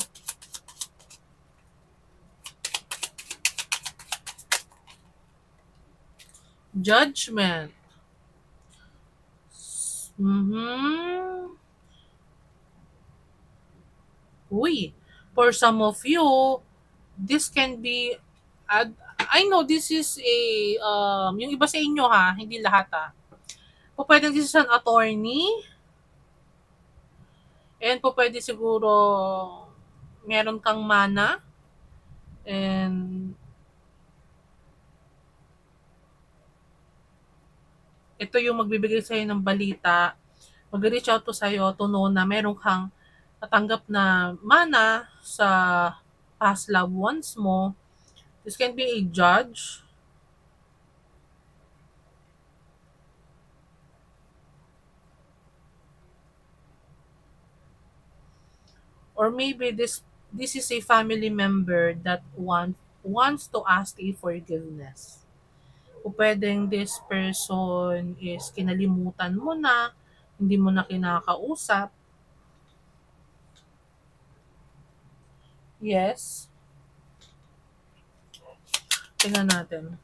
Speaker 1: Judgment. Uy, for some of you, this can be, I know this is a, yung iba sa inyo ha, hindi lahat ha. Po pwede this is an attorney, and po pwede siguro meron kang mana, and ito yung magbibigay sa'yo ng balita, mag-reach out to sa'yo to know na meron kang natanggap na mana sa past loved ones mo. This can be a judge. Or maybe this is a family member that wants to ask a forgiveness. O pwedeng this person is kinalimutan mo na, hindi mo na kinakausap. Yes. Tingnan natin.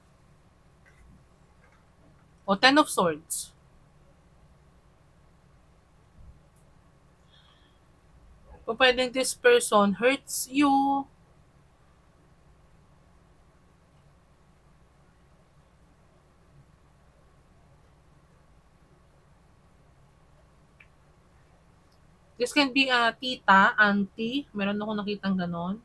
Speaker 1: O, 10 of Swords. O pwedeng this person hurts you. This can be a tita, auntie. Meron ako nakitang ganon.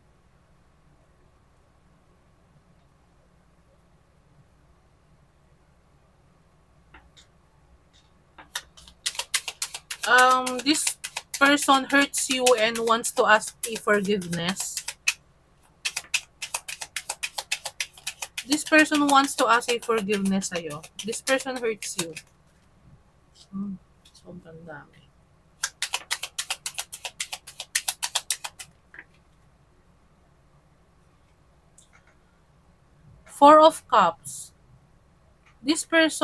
Speaker 1: This person hurts you and wants to ask a forgiveness. This person wants to ask a forgiveness sa'yo. This person hurts you. Sobrang dami. Four of Cups. This person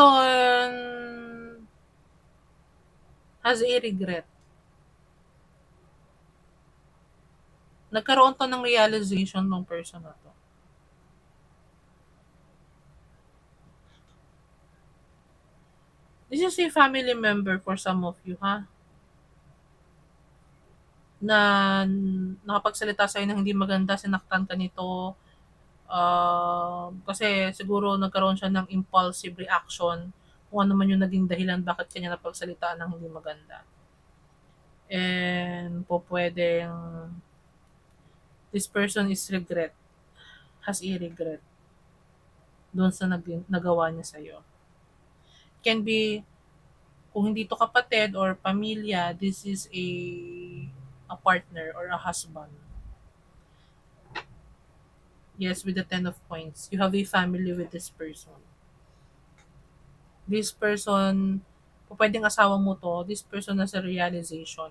Speaker 1: has a regret. Nagkaroon to ng realization ng person na to. This is a family member for some of you, ha? na nakapagsalita sa'yo ng hindi maganda, sinaktan ka nito, kasi siguro nagkaroon siya ng impulsive reaction kung ano man yung naging dahilan bakit kanya napagsalitaan ng hindi maganda. And po pwedeng this person is has a regret doon sa nagawa niya sa'yo. Can be, kung hindi to kapatid or pamilya, this is a partner or a husband. Yes, with the 10 of coins. You have a family with this person. This person, pwedeng asawa mo to, this person has a realization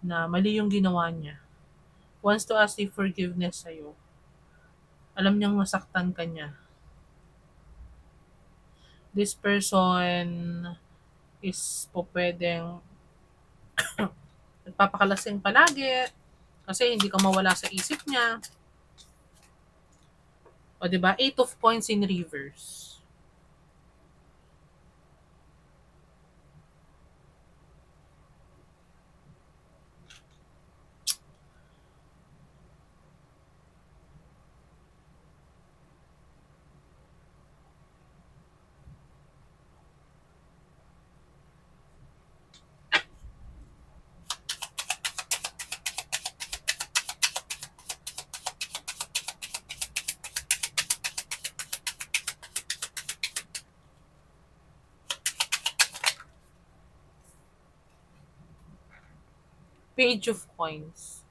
Speaker 1: na mali yung ginawa niya. Wants to ask a forgiveness sa'yo. Alam niyang masaktan ka niya. This person is pwedeng nagpapakalasing palagi kasi hindi ka mawala sa isip niya. O diba? 8 of coins in reverse. Page of coins.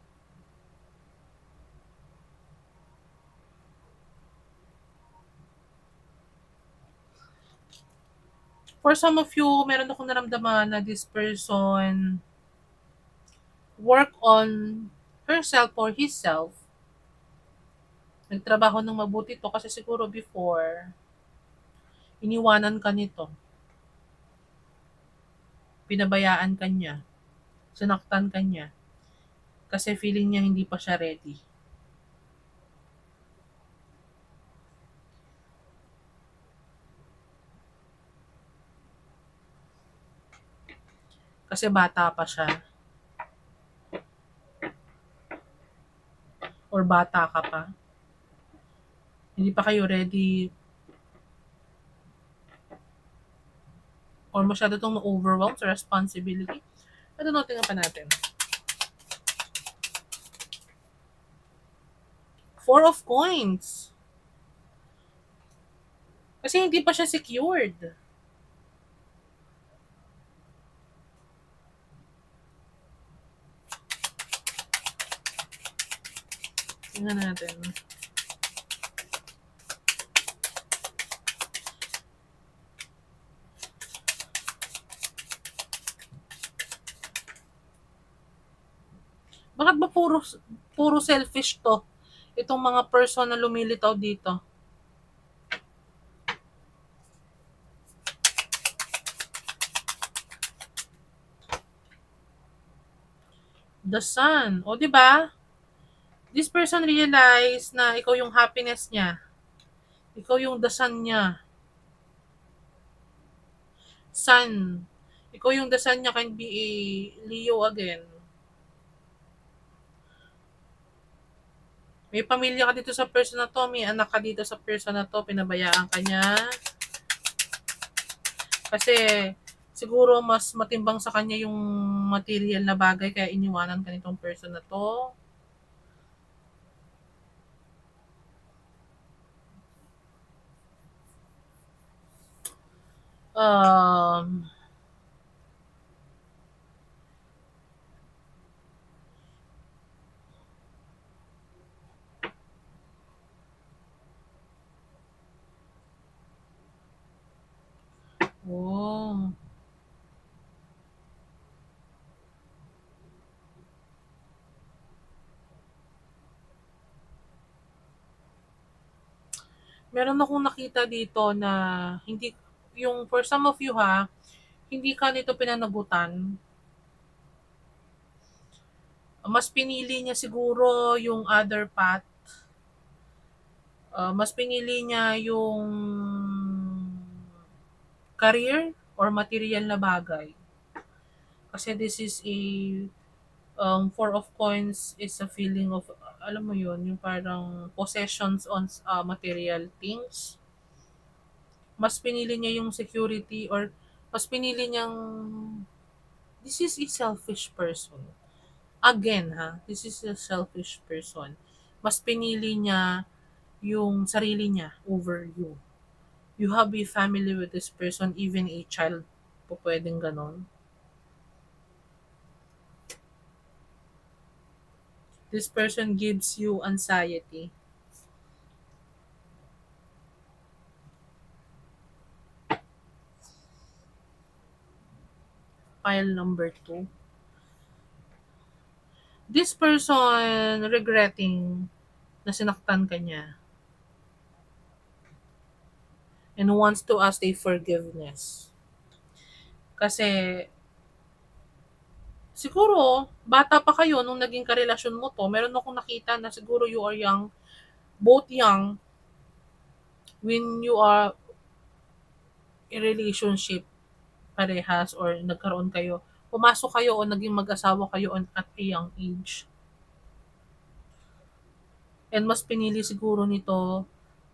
Speaker 1: For some of you, meron akong naramdaman na this person work on herself or himself. Nagtrabaho ng mabuti to kasi siguro before, iniwanan ka nito. Pinabayaan ka niya. Sinaktan ka niya. Kasi feeling niya hindi pa siya ready. Kasi bata pa siya. Or bata ka pa. Hindi pa kayo ready. Or masyado itong na-overwhelm sa responsibility. I don't know, tingnan pa natin. 4 of coins. Kasi hindi pa siya secured. Tingnan natin. Bakit ba puro selfish to? Itong mga person na lumilitaw dito. The Sun. O, di ba? This person realize na ikaw yung happiness niya. Ikaw yung the sun niya. Sun. Ikaw yung the sun niya, can be a Leo again. May pamilya ka dito sa person na to, may anak ka dito sa person na to, pinabayaan ka niya. Kasi siguro mas matimbang sa kanya yung material na bagay kaya iniwanan ka nitong person na to. Um, oh. Meron akong nakita dito na hindi, yung for some of you ha, hindi ka nito pinanagutan. Mas pinili niya siguro yung other path. Mas pinili niya yung career or material na bagay. Kasi this is a Four of Coins is a feeling of, alam mo yun, yung parang possessions on material things. Mas pinili niya yung security, or mas pinili niyang, this is a selfish person. Again, ha, this is a selfish person. Mas pinili niya yung sarili niya over you. You have a family with this person, even a child po pwedeng ganon. This person gives you anxiety. Pile number two. This person regretting na sinaktan ka niya and wants to ask a forgiveness. Kasi siguro, bata pa kayo nung naging karelasyon mo to, meron akong nakita na siguro you are young, both young, when you are in relationship parehas or nagkaroon kayo, pumasok kayo o naging mag-asawa kayo at a young age. And mas pinili siguro nito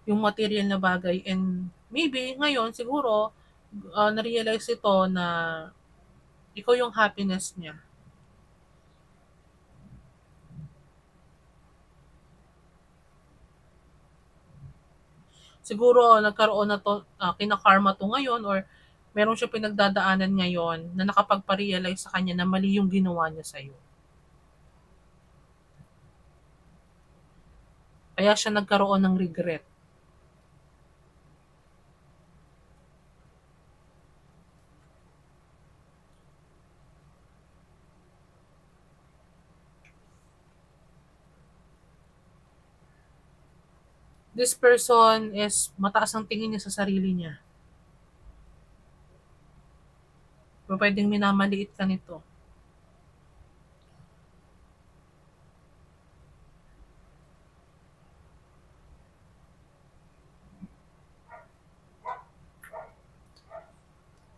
Speaker 1: yung material na bagay, and maybe ngayon siguro na-realize ito na ikaw yung happiness niya. Siguro nagkaroon na to, kinakarma to ngayon, or meron siya pinagdadaanan ngayon na nakapagpa-realize sa kanya na mali yung ginawa niya sa'yo. Kaya siya nagkaroon ng regret. This person is mataas ang tingin niya sa sarili niya. Pwedeng minamaliit ka nito.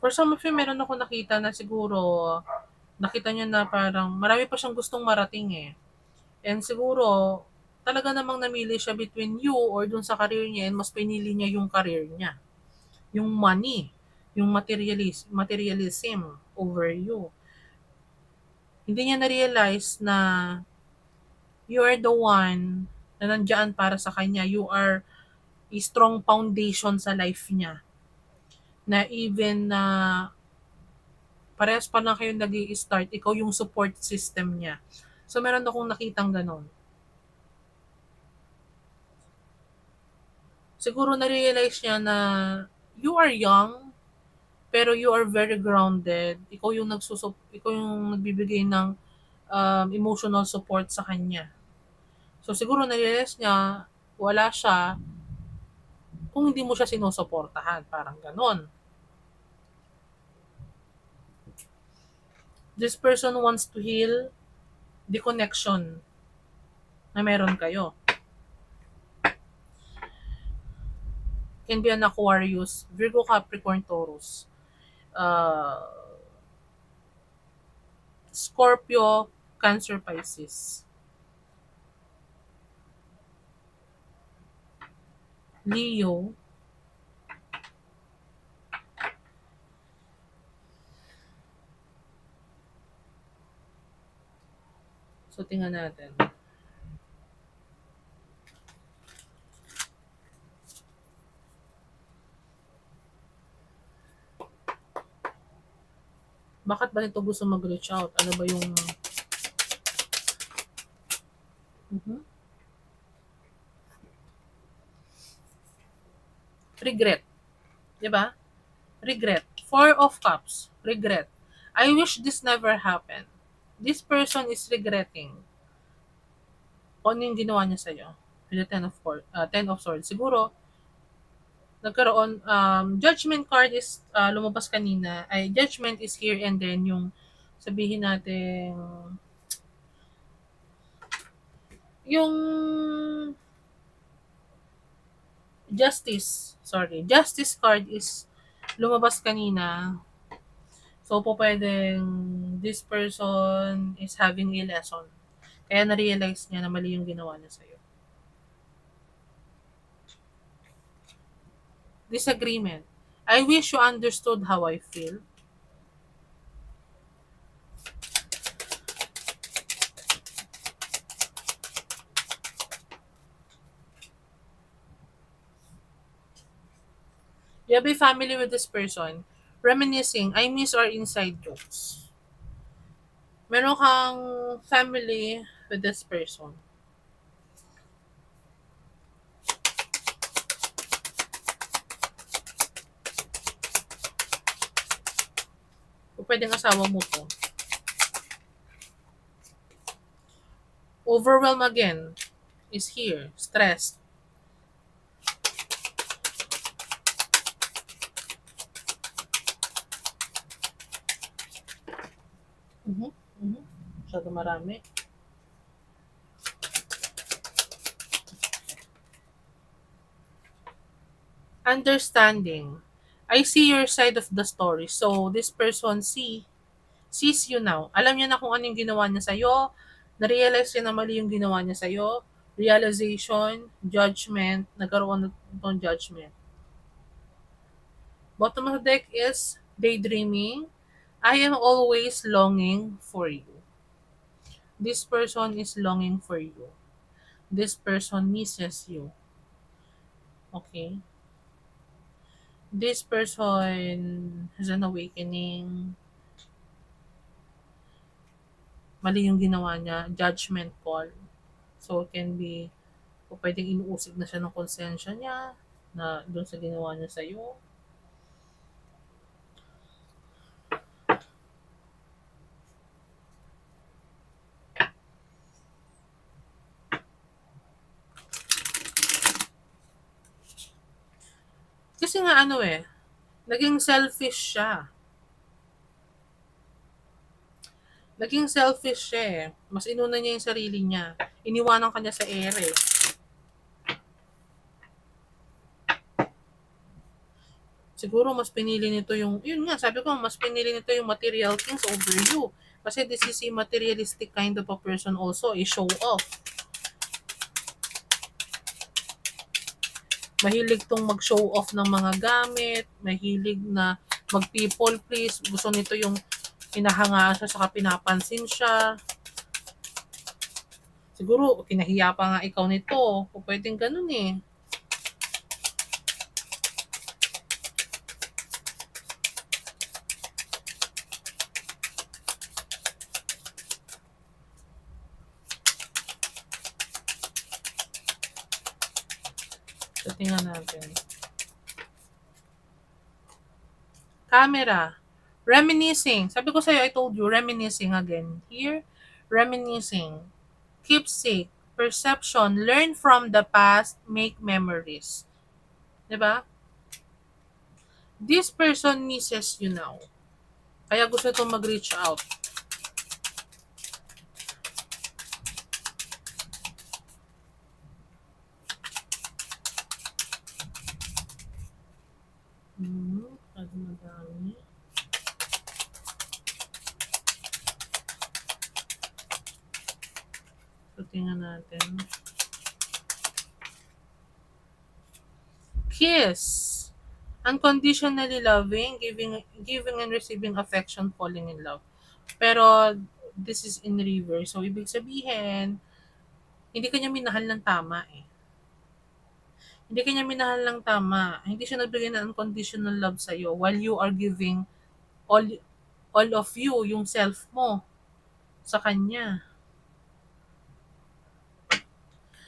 Speaker 1: For some of you, meron ako nakita na siguro, nakita niya na parang marami pa siyang gustong marating eh. And siguro, talaga namang namili siya between you or dun sa career niya, and mas pinili niya yung career niya. Yung money, yung materialism over you. Hindi niya na-realize na you are the one na nandyan para sa kanya. You are a strong foundation sa life niya. Na even na parehas pa lang kayo nag start, ikaw yung support system niya. So, meron akong nakitang ganon. Siguro na-realize niya na you are young, pero you are very grounded. Ikaw yung nagbibigay ng emotional support sa kanya. So, siguro na-realize niya, wala siya kung hindi mo siya sinusuportahan. Parang ganon. This person wants to heal the connection na meron kayo. Can be an Aquarius, Virgo, Capricorn, Taurus, uh, Scorpio, Cancer, Pisces, Leo, so tingnan natin. Bakit ba nito gusto mag-reach out? Ano ba yung... Mhm. Regret. Diba? Regret. Four of Cups. Regret. I wish this never happened. This person is regretting kung ano yung ginawa niya sa'yo. With the Ten of Swords. Siguro, nagkaroon, Judgment card is lumabas kanina. Judgment is here, and then yung sabihin natin, yung Justice card is lumabas kanina. So, po pwedeng this person is having a lesson. Kaya na-realize niya na mali yung ginawa niya sa'yo. Disagreement. I wish you understood how I feel. You have a family with this person. Reminiscing. I miss our inside jokes. Meron kang family with this person. O pwedeng asawa mo to. Overwhelm again is here. Stressed. Mhm. Mhm. Masyado marami. Understanding. I see your side of the story. So, this person sees you now. Alam niya na kung ano yung ginawa niya sa'yo. Na-realize niya na mali yung ginawa niya sa'yo. Realization, judgment, nagkaroon ng judgment. Bottom of the deck is daydreaming. I am always longing for you. This person is longing for you. This person misses you. Okay? This person has an awakening. Mali yung ginawa niya. Judgment call. So, it can be, o pwedeng inuusig na siya ng konsensya niya na doon sa ginawa niya sa'yo. Kasi nga naging selfish siya. Naging selfish siya eh. Mas inuna niya yung sarili niya. Iniwanan kanya sa ere. Siguro mas pinili nito yun nga, sabi ko, mas pinili nito yung material things over you. Kasi this is a materialistic kind of a person also, a show off. Mahilig tong mag-show off ng mga gamit, mahilig na mag-people please, gusto nito yung hinahangaan siya saka pinapansin siya. Siguro, kinahiya pa nga ikaw nito. O pwedeng ganun eh. So, tingnan natin. Camera. Reminiscing. Sabi ko sa'yo, I told you, reminiscing again. Here, reminiscing. Keepsake. Perception. Learn from the past. Make memories. Diba? This person misses you now. Kaya gusto itong mag-reach out. Madami. So, tingnan natin. Kiss. Unconditionally loving, giving and receiving affection, falling in love. Pero, this is in reverse. So, ibig sabihin, hindi kanya minahal ng tama eh. Hindi kanya minahal ng tama. Hindi siya nagbigay ng unconditional love sa'yo while you are giving all, all of you, yung self mo, sa kanya.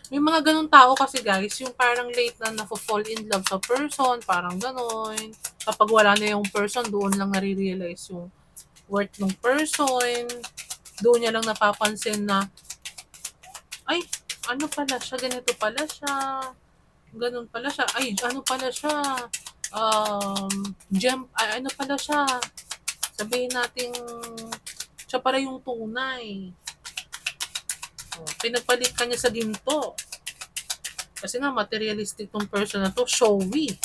Speaker 1: May mga ganun tao kasi guys, yung parang late na nafo-fall in love sa person, parang ganon. Kapag wala na yung person, doon lang nare-realize yung worth ng person. Doon niya lang napapansin na, ay, ano pala siya, ganito pala siya, ganun pala siya, ay, ano pala siya, ano pala siya, sabihin natin, siya para yung tunay. Pinagpalit ka niya sa ginto. Kasi nga, materialistic tong person na to, showy.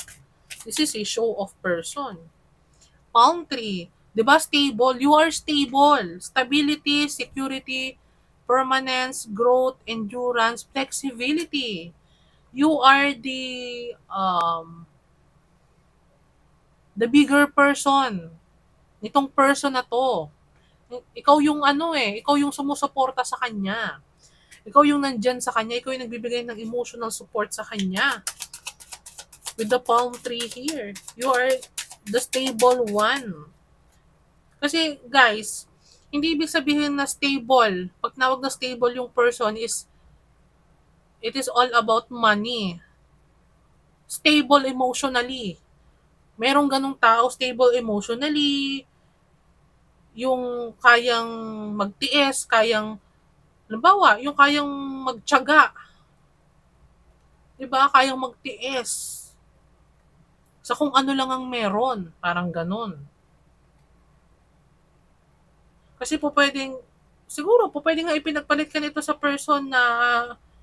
Speaker 1: This is a show-off person. Palm tree, 'Di ba stable? You are stable. Stability, security, permanence, growth, endurance, flexibility. You are the bigger person. Nitong person na 'to. Ikaw yung ano ikaw yung sumusuporta sa kanya. Ikaw yung nandyan sa kanya, ikaw yung nagbibigay ng emotional support sa kanya. With the palm tree here, you are the stable one. Kasi guys, hindi ibig sabihin na stable. Pag nawag na stable yung person it is all about money. Stable emotionally. Merong ganong tao, stable emotionally, yung kayang magtiis, kayang, halimbawa, yung kayang magtiyaga, 'di ba? Kayang magtiis sa kung ano lang ang meron, parang ganon. Kasi po pwedeng, siguro po pwede nga ipinagpalit ka nito sa person na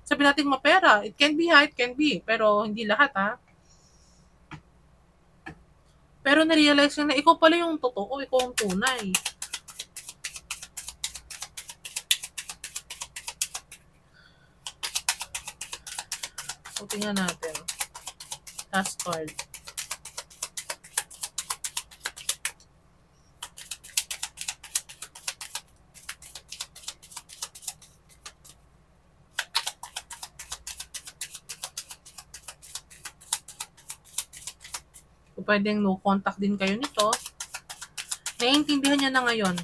Speaker 1: sabi natin mapera. It can be ha, it can be. Pero hindi lahat ha. Pero na-realize na ikaw pala yung totoo, ikaw ang tunay. So, tingnan natin. Last card. So, pwedeng no contact din kayo nito. Naiintindihan niya na ngayon.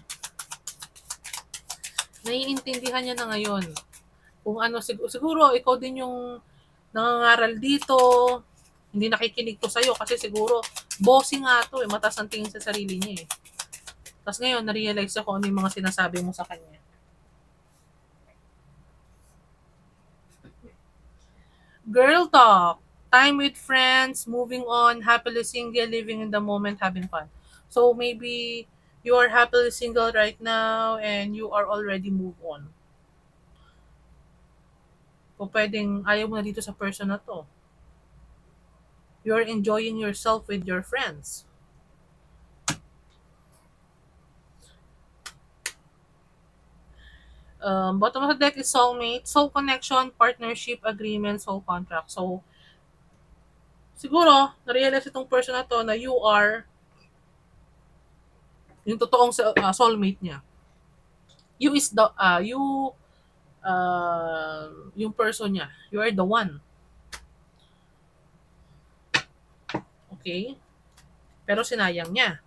Speaker 1: Naiintindihan niya na ngayon. Kung ano, siguro ikaw din yung nangangaral dito, hindi nakikinig to sa'yo kasi siguro bossing nga to mataas ang tingin sa sarili niya Tapos ngayon, na-realize ako ano yung mga sinasabi mo sa kanya. Girl talk. Time with friends, moving on, happily single, living in the moment, having fun. So maybe you are happily single right now and you are already moved on. O pwedeng ayaw mo na dito sa person na to. You are enjoying yourself with your friends. Bottom of the deck is soulmate, soul connection, partnership, agreement, soul contract. So, siguro, na-realize itong person na to na you are yung totoong soulmate niya. You is the, yung person niya. You are the one. Okay? Pero sinayang niya.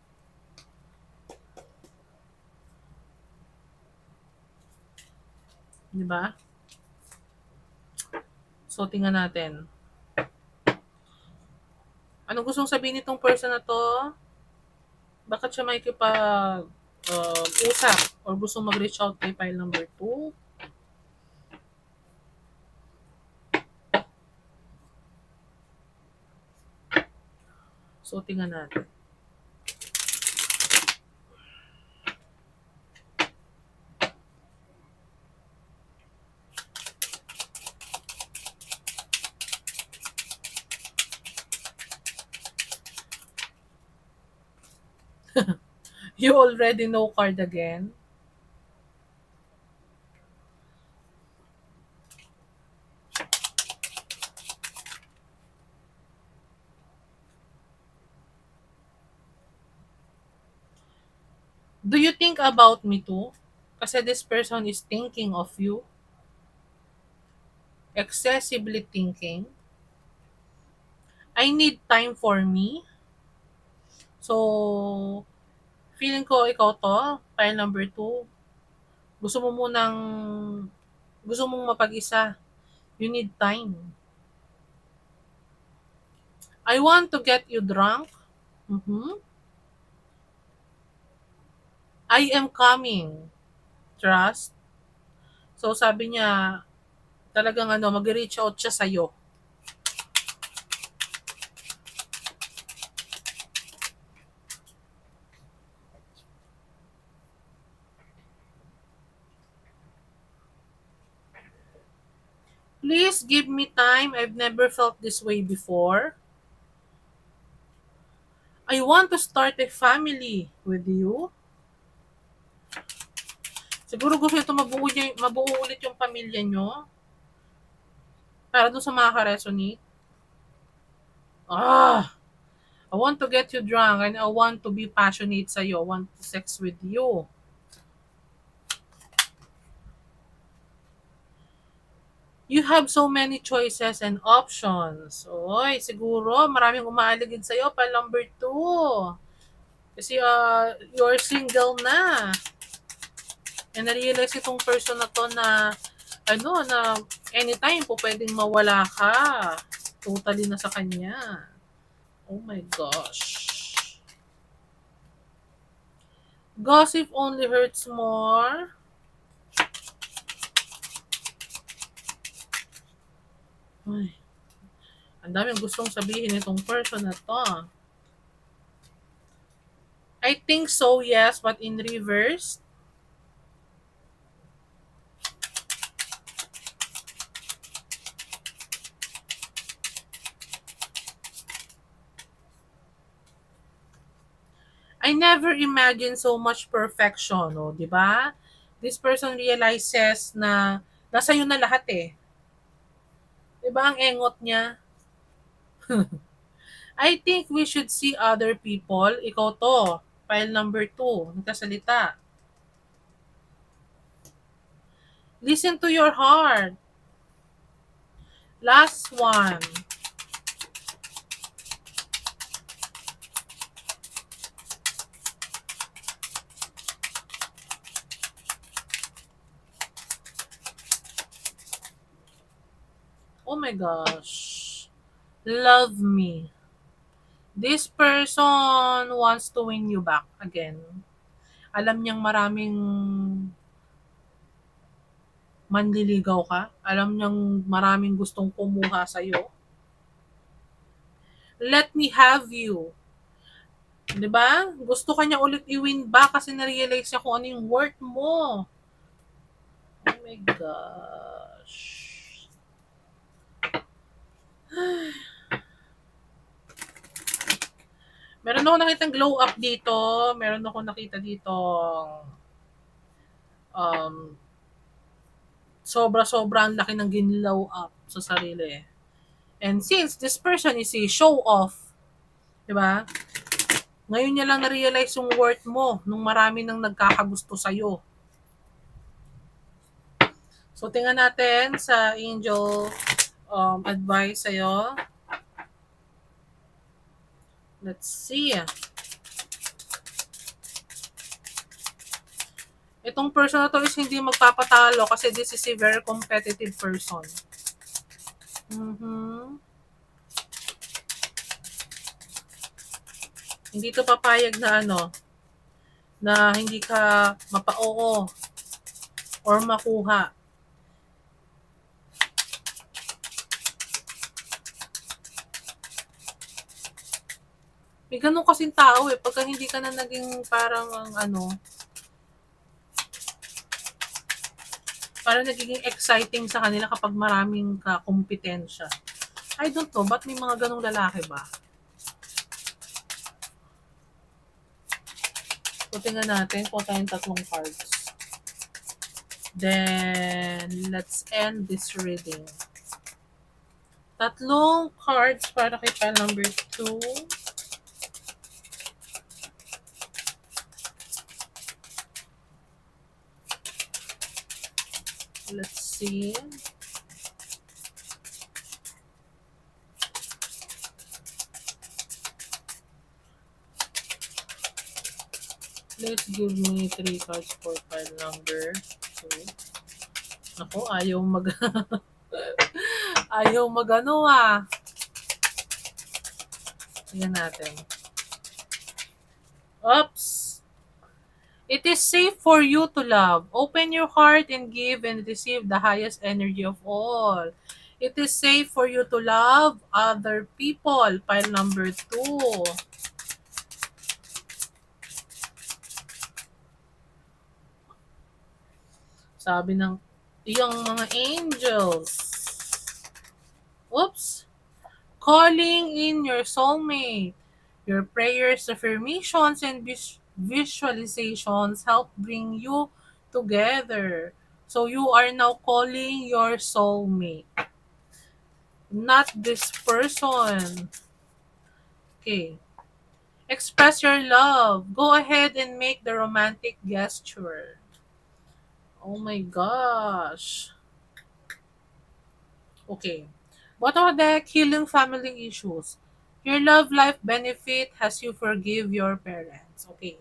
Speaker 1: Di ba? So, tingnan natin. Anong gustong sabihin nitong person na to? Bakit siya makikipag usap or gusto mag-reach out kay file number 2? So, tingnan natin. You already know card again. Do you think about me too? Kasi this person is thinking of you. Excessively thinking. I need time for me. So, feeling ko ikaw to, file number 2. Gusto mo munang, gusto mong mapag-isa. You need time. I want to get you drunk. Mm-hmm. I am coming. Trust. So, sabi niya, talagang mag-reach out siya sa'yo. Please give me time. I've never felt this way before. I want to start a family with you. Siguro gusto ito mabuo ulit yung pamilya nyo. Para dun sa mga ka-resonate. I want to get you drunk and I want to be passionate sa'yo. I want sex with you. You have so many choices and options. Oy, siguro maraming umaaligid sa'yo pa number 2. Kasi you're single na. And na-realize itong person na to na na anytime po pwedeng mawala ka. Totally na sa kanya. Oh my gosh. Gossip only hurts more. Ay, ang daming gustong sabihin itong person na to. I think so, yes, but in reverse. I never imagined so much perfection, oh, di ba? This person realizes na nasa iyo na lahat eh. Di ba ang engot niya? I think we should see other people. Ikaw to, file number 2, nagkasalita. Listen to your heart. Last one. Oh my gosh. Love me. This person wants to win you back again. Alam niyang maraming manliligaw ka. Alam niyang maraming gustong kumuha sa'yo. Let me have you. Diba? Gusto ka niya ulit i-win back kasi na-realize niya kung ano yung worth mo. Oh my gosh. Meron ako nakitang glow up dito. Meron ako nakita dito sobra-sobra ang laki ng ginlaw up sa sarili. And since this person is a show off, diba? Ngayon niya lang na-realize yung worth mo nung marami nang nagkakagusto sa'yo. So, tingnan natin sa angel advice sa'yo. Let's see. Itong person na to is hindi magpapatalo kasi this is a very competitive person. Hindi to papayag na na hindi ka mapa-oo or makuha. May ganun kasing tao eh. Pagka hindi ka na naging parang parang nagiging exciting sa kanila kapag maraming kompetensya. I don't know, ba't may mga ganung lalaki ba? So, tingnan natin kung tayong 3 cards. Then, let's end this reading. 3 cards para kay pile number 2. Let's see. Let's give me 3 cards for file number 2. Ako, ayaw ayaw Tingnan natin. Oops! It is safe for you to love. Open your heart and give and receive the highest energy of all. It is safe for you to love other people. Pile number 2. Sabi ng iyong mga angels. Oops! Calling in your soulmate. Your prayers, affirmations, and visualizations help bring you together. So you are now calling your soulmate, not this person. Okay. Express your love. Go ahead and make the romantic gesture. Oh my gosh. Okay. Bottom of deck, healing family issues. Your love life benefit as you forgive your parents. Okay.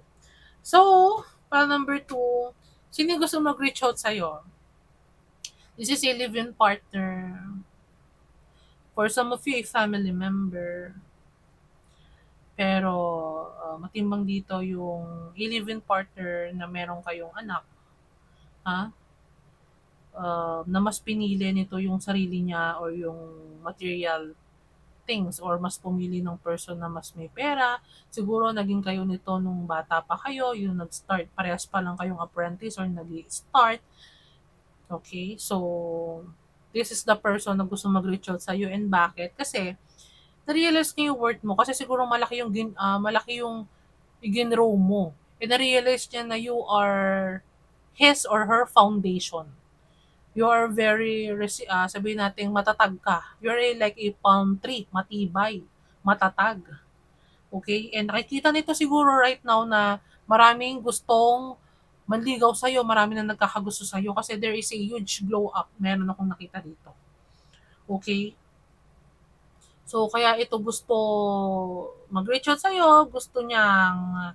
Speaker 1: So, para number two, sino yung gusto mag-reach out sa'yo? This is a live-in partner. For some of you, a family member. Pero, matimbang dito yung a live-in partner na meron kayong anak. Ha? Na mas pinili nito yung sarili niya or yung material things or mas pumili ng person na mas may pera. Siguro naging kayo nito nung bata pa kayo, yung nag-start, parehas pa lang kayong apprentice or nag-start. Okay? So, this is the person na gusto mag-reach out sa'yo and bakit? Kasi, na-realize niya yung worth mo kasi siguro malaki yung iginrow mo. And na-realize niya na you are his or her foundation. You are very, sabihin natin, matatag ka. You're like a palm tree, matibay, matatag. Okay? And nakikita nito siguro right now na maraming gustong manligaw sa'yo, marami na nagkakagusto sa'yo kasi there is a huge glow up. Meron akong nakita dito. Okay? So, kaya ito gusto mag-reach out sa'yo, gusto niyang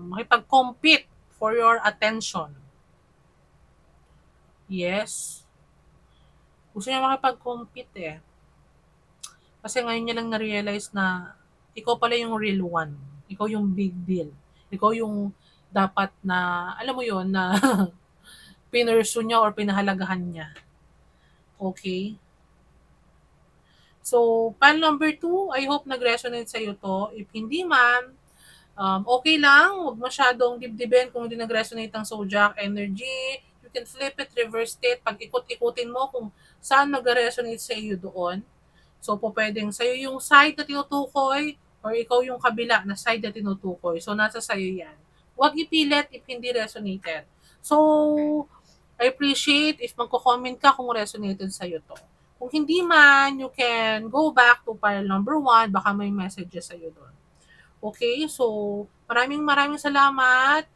Speaker 1: makipag-compete for your attention. Yes. Gusto niya makipag-compete eh. Kasi ngayon niya lang na-realize na ikaw pala yung real one. Ikaw yung big deal. Ikaw yung dapat na, alam mo yon na pinursu niya or pinahalagahan niya. Okay? So, pile number 2, I hope nag-resonate sa'yo to. If hindi man, okay lang. Huwag masyadong dibdibin kung hindi nag-resonate ang zodiac energy. You can flip it, reverse it. Pag ikot-ikutin mo kung saan nag-resonate sa iyo doon. So, po pwedeng sa'yo yung side na tinutukoy or ikaw yung kabila na side na tinutukoy. So, nasa sa'yo yan. Huwag ipilit if hindi resonated. So, I appreciate if magko-comment ka kung resonated sa'yo to. Kung hindi man, you can go back to pile number 1. Baka may messages sa'yo doon. Okay, so maraming maraming salamat.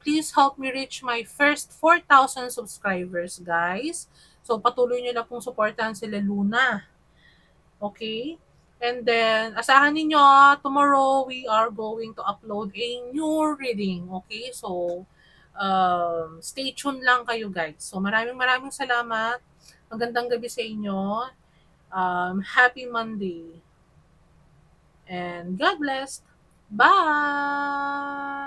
Speaker 1: Please help me reach my first 4,000 subscribers, guys. So patuloy niyo na pong suportahan sila Luna. Okay? And then, asahan ninyo, tomorrow we are going to upload a new reading. Okay? So, stay tuned lang kayo, guys. So, maraming maraming salamat. Magandang gabi sa inyo. Happy Monday. And God bless. Bye!